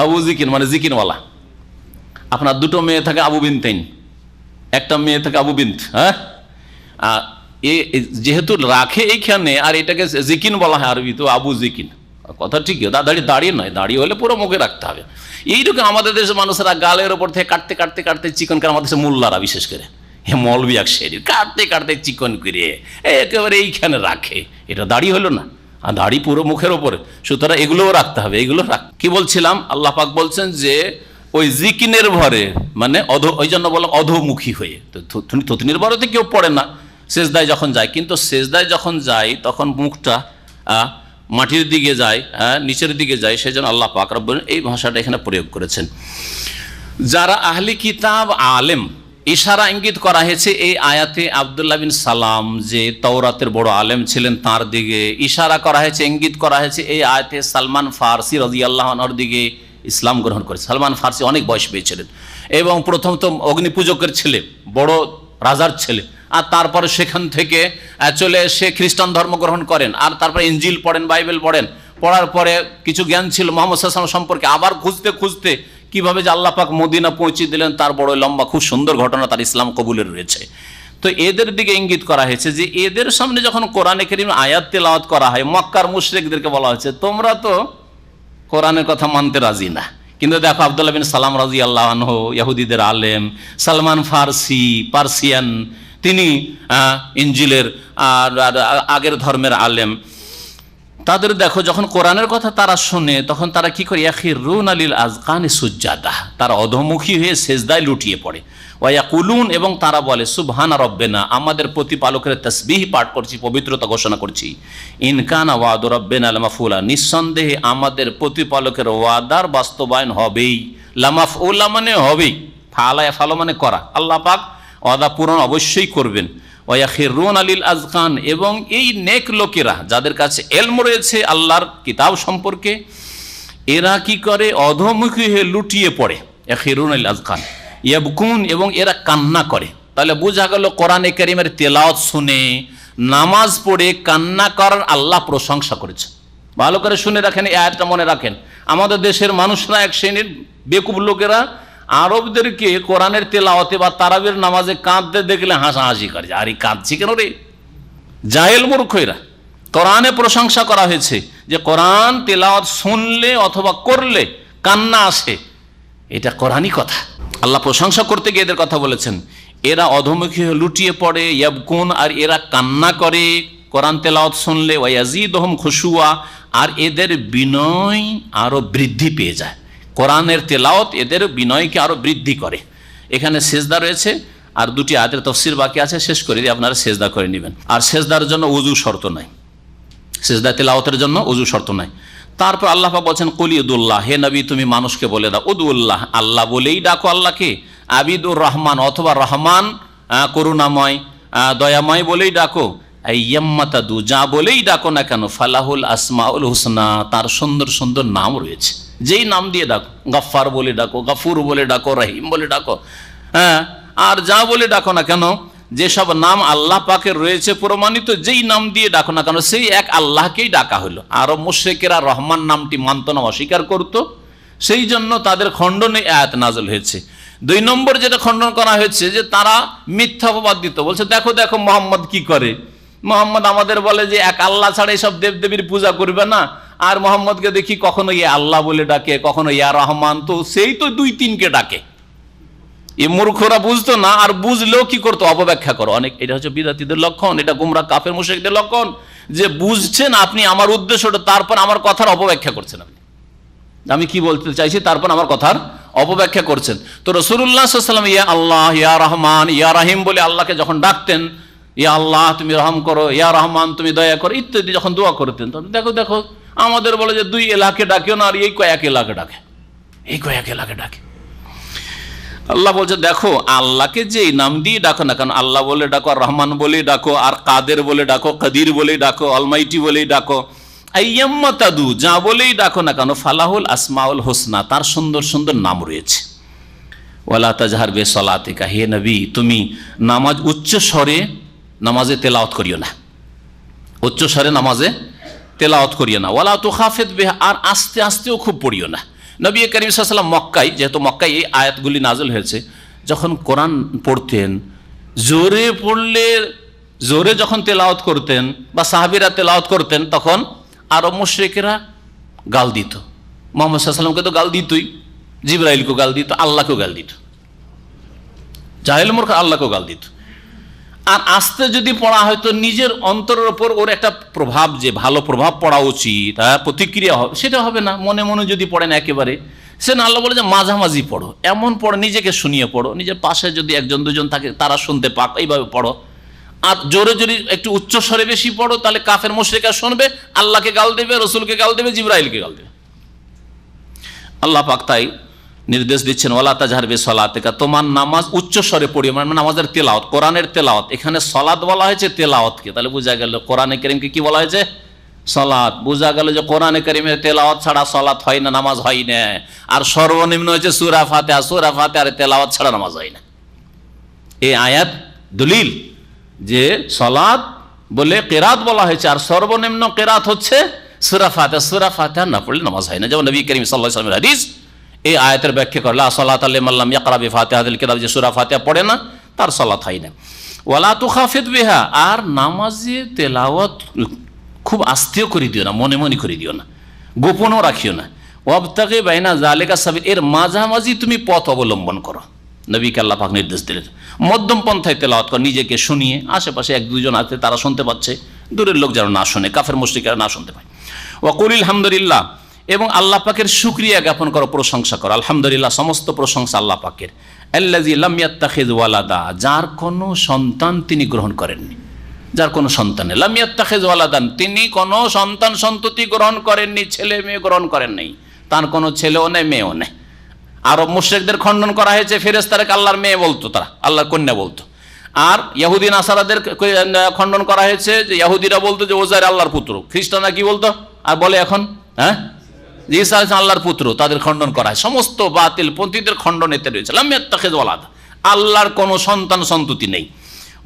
আবু জিকিন মানে জিকিনওয়ালা। আপনার দুটো মেয়ে থাকে আবু বিনতাইন, একটা মেয়ে থাকে আবু বিন্ত। হ্যাঁ, যেহেতু রাখে এইখানে, আর এটাকে জিকিন বলা হয় আরবি, তো আবু জিকিন, কথা ঠিকই। দাড়ি নয়, দাড়ি হলে পুরো মুখে রাখতে হবে। এইরকম আমাদের দেশের মানুষেরা গালের ওপর থেকে কাটতে কাটতে কাটতে চিকন করে, আমাদের দেশের মোল্লারা বিশেষ করে, মৌলবি এক শেরির কাটতে কাটতে চিকন করে একেবারে এইখানে রাখে, এটা দাড়ি হলো না, আর দাড়ি পুরো মুখের ওপরে, সুতরাং এগুলোও রাখতে হবে, এগুলো কি বলছিলাম, আল্লাহ পাক বলছেন যে ওই জিকিনের ভরে, মানে ওই জন্য বললাম অধোমুখী হয়ে। তো থুতনির ভরেতে কেউ পড়ে না সেজদায় যখন যায়, কিন্তু সেজদায় যখন যায় তখন মুখটা মাটির দিকে যায়, নিচের দিকে যায়, সেই জন্য আল্লাহ পাক রব্বুল এই ভাষাটা এখানে প্রয়োগ করেছেন। যারা আহলি কিতাব আলেম, ইশারা ইঙ্গিত করা হয়েছে এই আয়াতে আব্দুল্লাহ বিন সালাম, যে তাওরাতের বড় আলেম ছিলেন, তার দিকে ইশারা করা হয়েছে, ইঙ্গিত করা হয়েছে এই আয়াতে সালমান ফারসি রাদিয়াল্লাহু আনহুর দিকে ইসলাম গ্রহণ করেছে। সালমান ফারসি অনেক বয়স পেয়েছিলেন এবং প্রথম তো অগ্নিপূজকের ছেলে, বড় রাজার ছেলে, আর তারপরে সেখান থেকে চলে এসে খ্রিস্টান ধর্ম গ্রহণ করেন, আর তারপরে ইনজিল পড়েন, বাইবেল পড়েন, পড়ার পরে কিছু জ্ঞান ছিল মুহাম্মদ সাল্লাল্লাহু আলাইহি ওয়াসাল্লাম সম্পর্কে, আবার খুঁজতে খুঁজতে কিভাবে যে আল্লাহ পাক মদিনা পৌঁছে দিলেন, তার বড় লম্বা খুব সুন্দর ঘটনা তার ইসলাম কবুলের রয়েছে। তো এদের দিকে ইঙ্গিত করা হয়েছে যে এদের সামনে যখন কোরআনে কারীম আয়াত তেলাওয়াত করা হয়, মক্কার মুশরিকদেরকে বলা হয়েছে তোমরা তো কোরআনের কথা মানতে রাজি না, কিন্তু দেখো আব্দুল্লাহ বিন সালাম রাদিয়াল্লাহু আনহু ইহুদিদের আলেম, সালমান ফারসি পার্সিয়ান, তিনি ইনজিলের আর আগের ধর্মের আলেম, তাদের দেখো যখন কোরআনের কথা তারা শোনে তখন তারা কি করে, ইয়াখিরুনা লিল আযকানি সুজ্জাদা, তারা অধোমুখী হয়ে সেজদায় লুটিয়ে পড়ে। ওয়া ইয়াকুলুন, এবং তারা বলে সুবহানা রাব্বিনা, আমাদের প্রতিপালকের তাসবিহ পাঠ করছি, পবিত্রতা ঘোষণা করছি। ইন কানা ওয়াদু রাব্বিনা লামাফউলা, নিঃসন্দেহে আমাদের প্রতিপালকের ওয়াদার বাস্তবায়ন হবেই। লামাফউলা মানে হবেই, ফালা ইয়াফালু মানে করা, আল্লাহ পাক ওয়াদা পূরণ অবশ্যই করবেন। ওয়াখিরুনা লিল আযকান, এবং এই নেক লোকেরা যাদের কাছে ইলম রয়েছে আল্লাহর কিতাব সম্পর্কে, এরা কি করে? অধোমুখী হয়ে লুটিয়ে পড়ে। ইয়াখিরুনা লিল আযকান ইয়াবকুন, এবং এরা কান্না করে। তাহলে বোঝা গেল কোরআনে কারীমের তেলাওয়াত শুনে, নামাজ পড়ে কান্না করার আল্লাহ প্রশংসা করেছে। ভালো করে শুনে রাখেন, এই আয়াতটা মনে রাখেন। আমাদের দেশের মানুষরা, এক শ্রেণীর বেকুব লোকেরা আরবদেরকে কোরআনের তেলাওয়াতে বা তারাবির নামাজে কাঁদতে দেখলে হাসাহাসি করে, আরে কাঁদছি কেন রে? জাহেল মূর্খ এরা। কোরআনে প্রশংসা করা হয়েছে যে কোরআন তেলাওয়াত শুনলে অথবা করলে কান্না আসে, এটা কোরআনই কথা। আল্লাহ প্রশংসা করতে গিয়ে এদের কথা বলেছেন। এরা অধমুখী লুটিয়ে পড়ে, ইয়াবকুন, আর এরা কান্না করে কোরআন তেলাওয়াত শুনলে, ওয়ায়াজিদুহুম খুশুয়া, আর এদের বিনয় আরো বৃদ্ধি পেয়ে যায়। কোরআনের তেলাওয়াত এদের বিনয়কে আরো বৃদ্ধি করে। এখানে সেজদা রয়েছে, আর দুটি আয়াতের তাফসীর বাকি আছে, শেষ করে দিয়ে আপনারা সেজদা করে নেবেন। আর সেজদার জন্য ওযু শর্ত নাই, সেজদা তেলাওয়াতের জন্য ওযু শর্ত নাই। তারপর আল্লাহ পাক বলছেন, কুল ইউদুল্লাহ, হে নবী তুমি মানুষকে বলে দাও, উদুল্লাহ, আল্লাহ বলেই ডাকো আল্লাহকে, আবিদুর রহমান, অথবা রহমান করুণাময় দয়াময় বলেই ডাকো, আইয়াম্মাতাদু, যা বলেই ডাকো না কেন, ফালাহুল আসমাউল হুসনা, তার সুন্দর সুন্দর নাম রয়েছে, যেই নাম দিয়ে ডাকো, গফফার বলে ডাকো, গফুর বলে ডাকো, রহিম বলে ডাকো, হ্যাঁ, আর যা বলে ডাকো না কেন, যেসব নাম আল্লাহ পাকের রয়েছে প্রমাণিত, যেই নাম দিয়ে ডাকো না কেন সেই এক আল্লাহকেই ডাকা হলো। আরো মুশরিকেরা রহমান নামটি মানত না, অস্বীকার করত, সেই জন্য তাদের খণ্ডনে আয়াত নাযিল হয়েছে। 2 নম্বর যেটা খণ্ডন করা হয়েছে, যে তারা মিথ্যা অপবাদ দিত, বলছে দেখো দেখো মোহাম্মদ কি করে, মোহাম্মদ আমাদের বলে যে এক আল্লাহ ছাড়া এইসব দেবদেবীর পূজা করবে না, আর মোহাম্মদকে দেখি কখনো ইয়া আল্লাহ বলে ডাকে, কখনো ইয়া রহমান, তো সেই তো 2-3কে ডাকে। এই মূর্খরা বুঝতো না, আর বুঝলেও কি করতো? অপব্যাখ্যা করো অনেক। এটা হচ্ছে বিদাতীদের লক্ষণ, এটা গুমরা কাফের মুশরিকদের লক্ষণ, যে বুঝছেন আপনি আমার উদ্দেশ্যটা, তারপর আমার কথার অপব্যাখ্যা করছেন। আপনি আমি কি বলতে চাইছি তারপর আমার কথার অপব্যাখ্যা করছেন। তো রাসূলুল্লাহ সাল্লাল্লাহু আলাইহি ওয়াসাল্লাম ইয়া আল্লাহ, ইয়া রহমান, ইয়া রাহিম বলে আল্লাহকে যখন ডাকতেন, ইয়া আল্লাহ তুমি রহম করো, ইয়া রহমান তুমি দয়া করো ইত্যাদি যখন দোয়া করতেন, তখন দেখো দেখো আমাদের বলে যে 2 এলাকে ডাকেও না, আর এই কয়েক এলাকে ডাকে, এই কয়েক এলাকে ডাকে। আল্লাহ বলছে দেখো আল্লাহকে যে নাম দিয়ে ডাকো না কেন, আল্লাহ বলে ডাকো, আর রহমান বলেই ডাকো, আর কাদের বলে ডাকো, কাদির বলেই ডাকো, অলমাইটি বলেই ডাকো, আইয়াম্মাতাদু, যা বলেই ডাকো না কেন, ফালাহুল আসমাউল হোসনা, তার সুন্দর সুন্দর নাম রয়েছে। ওয়ালা তাজহার বিসলাতিকা, হে নবী তুমি নামাজ উচ্চ স্বরে নামাজে তেলাওয়াত করিও না, উচ্চ স্বরে নামাজে তেলাওয়াত করিও না। ওয়ালা তুখাফিত বিহা, আর আস্তে আস্তেও খুব পড়িও না। নবী করিম সাল্লাল্লাহু আলাইহি ওয়াসাল্লাম মক্কায়, যেহেতু মক্কায় এই আয়াতগুলি নাযিল হয়েছে, যখন কোরআন পড়তেন জোরে পড়লে, জোরে যখন তেলাওয়াত করতেন বা সাহাবীরা তেলাওয়াত করতেন, তখন আরব মুশরিকেরা গাল দিত। মুহাম্মদ সাল্লাল্লাহু আলাইহি ওয়াসাল্লামকে তো গাল দিতই, জিবরাইলকেও গাল দিত, আল্লাহকেও গাল দিত, জাহেল মূর্খ আল্লাহকেও গাল দিত। আর আস্তে যদি পড়া হয়তো নিজের অন্তরের ওপর ওর একটা প্রভাব, যে ভালো প্রভাব পড়া উচিত, প্রতিক্রিয়া হবে, সেটা হবে না। মনে মনে যদি পড়েন একেবারে, সে না, আল্লাহ বলে যে মাঝামাঝি পড়ো, এমন পড়ো নিজেকে শুনিয়ে পড়ো, নিজের পাশে যদি 1-2জন থাকে তারা শুনতে পাক, এইভাবে পড়ো। আর জোরে যদি একটু উচ্চস্বরে বেশি পড়ো, তাহলে কাফের মুশরিকরা শুনবে, আল্লাহকে গাল দেবে, রসুলকে গাল দেবে, জিবরাইলকে গাল দেবে। আল্লাহ পাক তাই নির্দেশ দিচ্ছেন, ওয়ালা তাজহার বিসলাতিকা, তোমার নামাজ উচ্চ স্বরে পড়িও, মানে নামাজের তেলাওয়াত, কোরআনের তেলাওয়াত। এখানে সলাত বলা হয়েছে তেলাওয়াতকে, তাহলে বোঝা গেল কোরআনে কারীমকে কি বলা হয়েছে? সলাত। বোঝা গেল যে কোরআনে কারীমের তেলাওয়াত ছাড়া সলাত হয় না, নামাজ হয় না। আর সর্বনিম্ন হচ্ছে সূরা ফাতিহা, সূরা ফাতিহার তেলাওয়াত ছাড়া নামাজ হয় না। এই আয়াত দলিল যে সলাত বলে কেরাত বলা হয়েছে, আর সর্বনিম্ন কেরাত হচ্ছে সূরা ফাতিহা, সূরা ফাতিহা না পড়লে নামাজ হয় না। যেমন নবী করিম সাল্লাল্লাহু আলাইহি ওয়াসাল্লামের হাদিস এই আয়াতের ব্যাখ্যা করে, লা সালাতা লিমান লাম ইয়াকরা বিফাতিহাতিল কিতাব, যে সূরা ফাতিহা পড়ে না তার সালাত হয় না। ওয়ালা তুখাফিত বিহা, আর নামাজে তেলাওয়াত খুব আস্তেও করে দিও না, মনে মনে করে দিও না, গোপনও রাখিও না। ওয়াবতাগি বাইনা যালিকা সাবিল, এর মাঝামাঝি তুমি পথ অবলম্বন করো। নবীকে আল্লাহ পাক নির্দেশ দিলেন মধ্যম পন্থায় তেলাওয়াত কর, নিজেকে শুনিয়ে, আশেপাশে 1-2জন আছে তারা শুনতে পাচ্ছে, দূরের লোক যেন না শুনে, কাফের মুশরিকরা না শুনতে পায়। ওয়া কুলিল হামদুলিল্লাহ, এবং আল্লাহ পাকের শুকরিয়া জ্ঞাপন করো, প্রশংসা করো। আলহামদুলিল্লাহ, সমস্ত প্রশংসা আল্লাহ পাকের। আল্লাযী লাম ইয়াত্তাখিয ওয়ালাদা, যার কোনো সন্তান তিনি গ্রহণ করেননি, যার কোনো সন্তান নেই। লাম ইয়াত্তাখিয ওয়ালাদান, তিনি কোনো সন্তান সন্ততি গ্রহণ করেননি, ছেলে মেয়ে গ্রহণ করেন নাই, তার কোনো ছেলেও নেই মেয়েও নেই। আরব মুশরিকদের খণ্ডন করা হয়েছে, ফেরেশতাদেরকে আল্লাহর মেয়ে বলতো, তারা আল্লাহর কন্যা বলতো। আর ইহুদি নাসারাদের খণ্ডন করা হয়েছে, যে ইহুদিরা বলতো যে ওজাইর আল্লাহর পুত্র, খ্রিস্টানরা কি বলতো আর বলে এখন, হ্যাঁ, ঈসা আল্লাহর পুত্র, তাদের খণ্ডন করা হয়। সমস্ত বাতিল পন্থীদের খণ্ডন এতে রয়েছে। লাম ইয়াত্তাখিয ওয়ালাদ, আল্লাহর কোনো সন্তান সন্ততি নেই।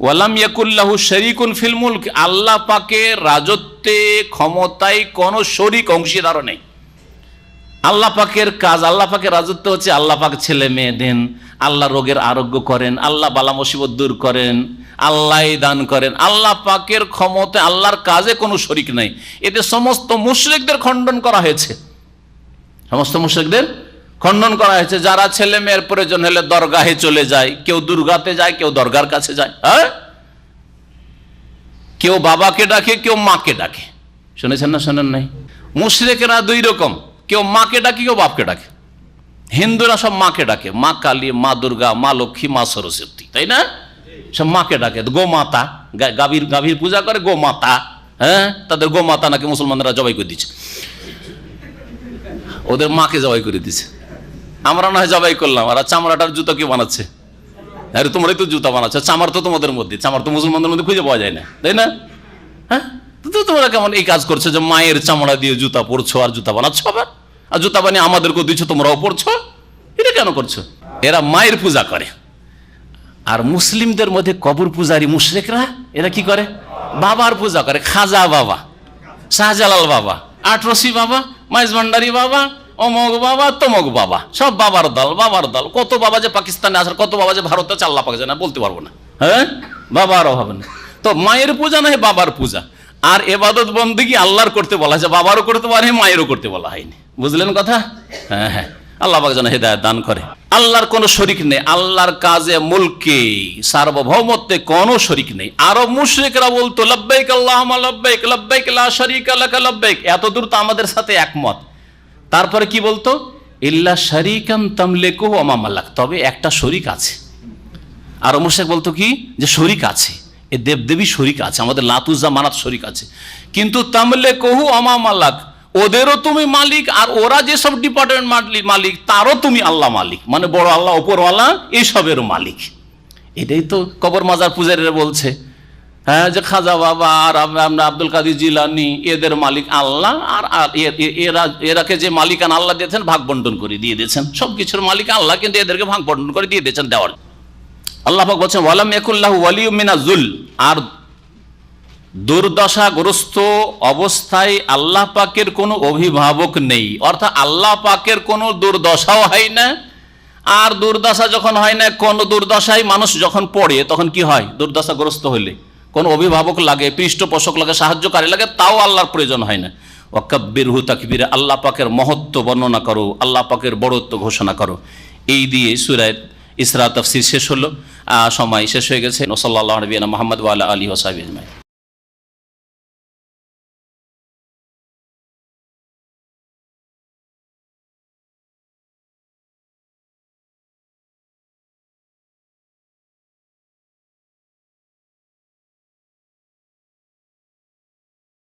ওয়ালাম ইয়াকুল্লাহু শারীকুন ফিল মুলক, আল্লাহ পাকের রাজত্বে ক্ষমতায় কোনো শরীক অংশীদারও নেই। আল্লাহ পাকের কাজ, আল্লাহ পাকের রাজত্ব হচ্ছে আল্লাহ পাক ছেলে মেয়ে দেন, আল্লাহ রোগের আরোগ্য করেন, আল্লাহ বালা মুসিবত দূর করেন, আল্লাহ দান করেন। আল্লাহ পাকের ক্ষমতা, আল্লাহর কাজে কোনো শরীক নাই। এতে সমস্ত মুশরিকদের খণ্ডন করা হয়েছে, সমস্ত মুশরিকদের খণ্ডন করা হয়েছে। যারা ছেলে মেয়ের প্রয়োজন হলে দরগাহে চলে যায়, কেউ দুর্গাতে যায়, কেউ দরগার কাছে যায়, হ্যাঁ, কেউ বাবাকে ডাকে, কেউ মাকে ডাকে। শুনেছেন না শোনেন নাই? মুশরিকেরা দুই রকম, কেউ মাকে ডাকে, কেউ বাপকে ডাকে। হিন্দুরা সব মাকে ডাকে, মা কালী, মা দুর্গা, মা লক্ষ্মী, মা সরস্বতী, তাই না? সব মাকে ডাকে। গোমাতা, গাভীর পূজা করে গোমাতা, হ্যাঁ, তাদের গোমাতা নাকি মুসলমানরা জবাই করে দিচ্ছে, ওদের মাকে জবাই করে দিচ্ছে। আমরা না হয় জবাই করলাম, আর চামড়াটার জুতো কি বানাচ্ছে? আরে তোমরাই তো জুতা বানাচ্ছ, চামার তো তোমাদের মধ্যে, চামার তো মুসলমানদের মধ্যে খুঁজে পাওয়া যায় না, তাই না? হ্যাঁ, তো তোমরা কেমন এই কাজ করছো যে মায়ের চামড়া দিয়ে জুতা পরছো আর জুতা বানাচ্ছ, আবার আর জুতা বানিয়ে আমাদেরকে দিচ্ছ, তোমরাও পরছো, এটা কেন করছো? এরা মায়ের পূজা করে। আর মুসলিমদের মধ্যে কবর পূজারী মুশরিকরা, এরা কি করে? বাবার পূজা করে। খাজা বাবা, শাহজালাল বাবা, আটরসি বাবা, মাইজ ভান্ডারি বাবা, অমক বাবা, তমক বাবা, সব বাবার দল, বাবার দল। কত বাবা যে পাকিস্তানে আসার, কত বাবা যে ভারতে আছে, আল্লাহ পাক জানে, বলতে পারবো না। হ্যাঁ, বাবার অভাব না। তো মায়ের পূজা নয়, বাবার পূজা। আর এবাদত বন্দেগী আল্লাহর করতে বলা হয়েছে, বাবারও করতে বলা হয়, মায়েরও করতে বলা হয়নি। বুঝলেন কথা? হ্যাঁ হ্যাঁ, আল্লাহ পাক যেন হেদায়েত দান করে। আল্লাহর কোনো শরিক নেই, আল্লাহর কাজে, মুলকে, সার্বভৌমত্বে কোনো শরিক নেই। আরব মুশরিকরা বলতো লব্বাইক আল্লাহুম্মা লব্বাইক, লব্বাইক লা শারীকা লাকা লব্বাইক, এতদূর তো আমাদের সাথে একমত। তারপরে কি বলতো? ইল্লা শারীকান তামলিকুহু ওয়া মা মালাক, তবে একটা শরিক আছে। আরব মুশরিক বলতো কি, যে শরিক আছে, এ দেবদেবী শরিক আছে, আমাদের লাত উজ্জা মানাত শরিক আছে, কিন্তু তামলিকুহু ওয়া মা মালাক, ওদেরও তুমি মালিক, আর ওরা যেসব ডিপার্টমেন্ট মালিক তারও তুমি আল্লাহ মালিক, মানে বড় আল্লাহ, ওপরওয়ালা, এইসবেরও মালিক। এটাই তো কবর মাজার পূজারীরা বলছে, হ্যাঁ, যে খাজা বাবা আর আমরা আব্দুল কাদের জিলানী, এদের মালিক আল্লাহ, আর এরাকে যে মালিকান আল্লাহ দিয়েছেন, ভাগ বন্টন করে দিয়ে দিয়েছেন, সবকিছুর মালিক আল্লাহ, কিন্তু এদেরকে ভাগ বন্টন করে দিয়ে দিয়েছেন দেওয়ার। আল্লাহ পাক বলছেন ওয়ালাম ইয়াকুল্লাহু ওয়ালিয়্যুম মিনাজ যুল, আর দুর্দশাগ্রস্ত অবস্থায় আল্লাহ পাকের কোনো অভিভাবক নেই, অর্থাৎ আল্লাহ পাকের কোনো দুর্দশাও হয় না। আর দুর্দশা যখন হয় না, কোন দুর্দশায় মানুষ যখন পড়ে, তখন কি হয়? দুর্দশাগ্রস্ত হলে কোন অভিভাবক লাগে, পৃষ্ঠপোষক লাগে, সাহায্যকারী লাগে, তাও আল্লাহর প্রয়োজন হয় না। ওয়াকাব্বিরহু তাকবীরা, আল্লাহ পাকের মহত্ব বর্ণনা করো, আল্লাহ পাকের বড়ত্ব ঘোষণা করো। এই দিয়ে সূরা ইসরা তাফসীর শেষ হলো। সময় শেষ হয়ে গেছে। সাল্লাল্লাহু আলাইহি ওয়া সাল্লাম মুহাম্মদ ওয়া আলা আলিহি ওয়া সাহবিহি আজমাইন।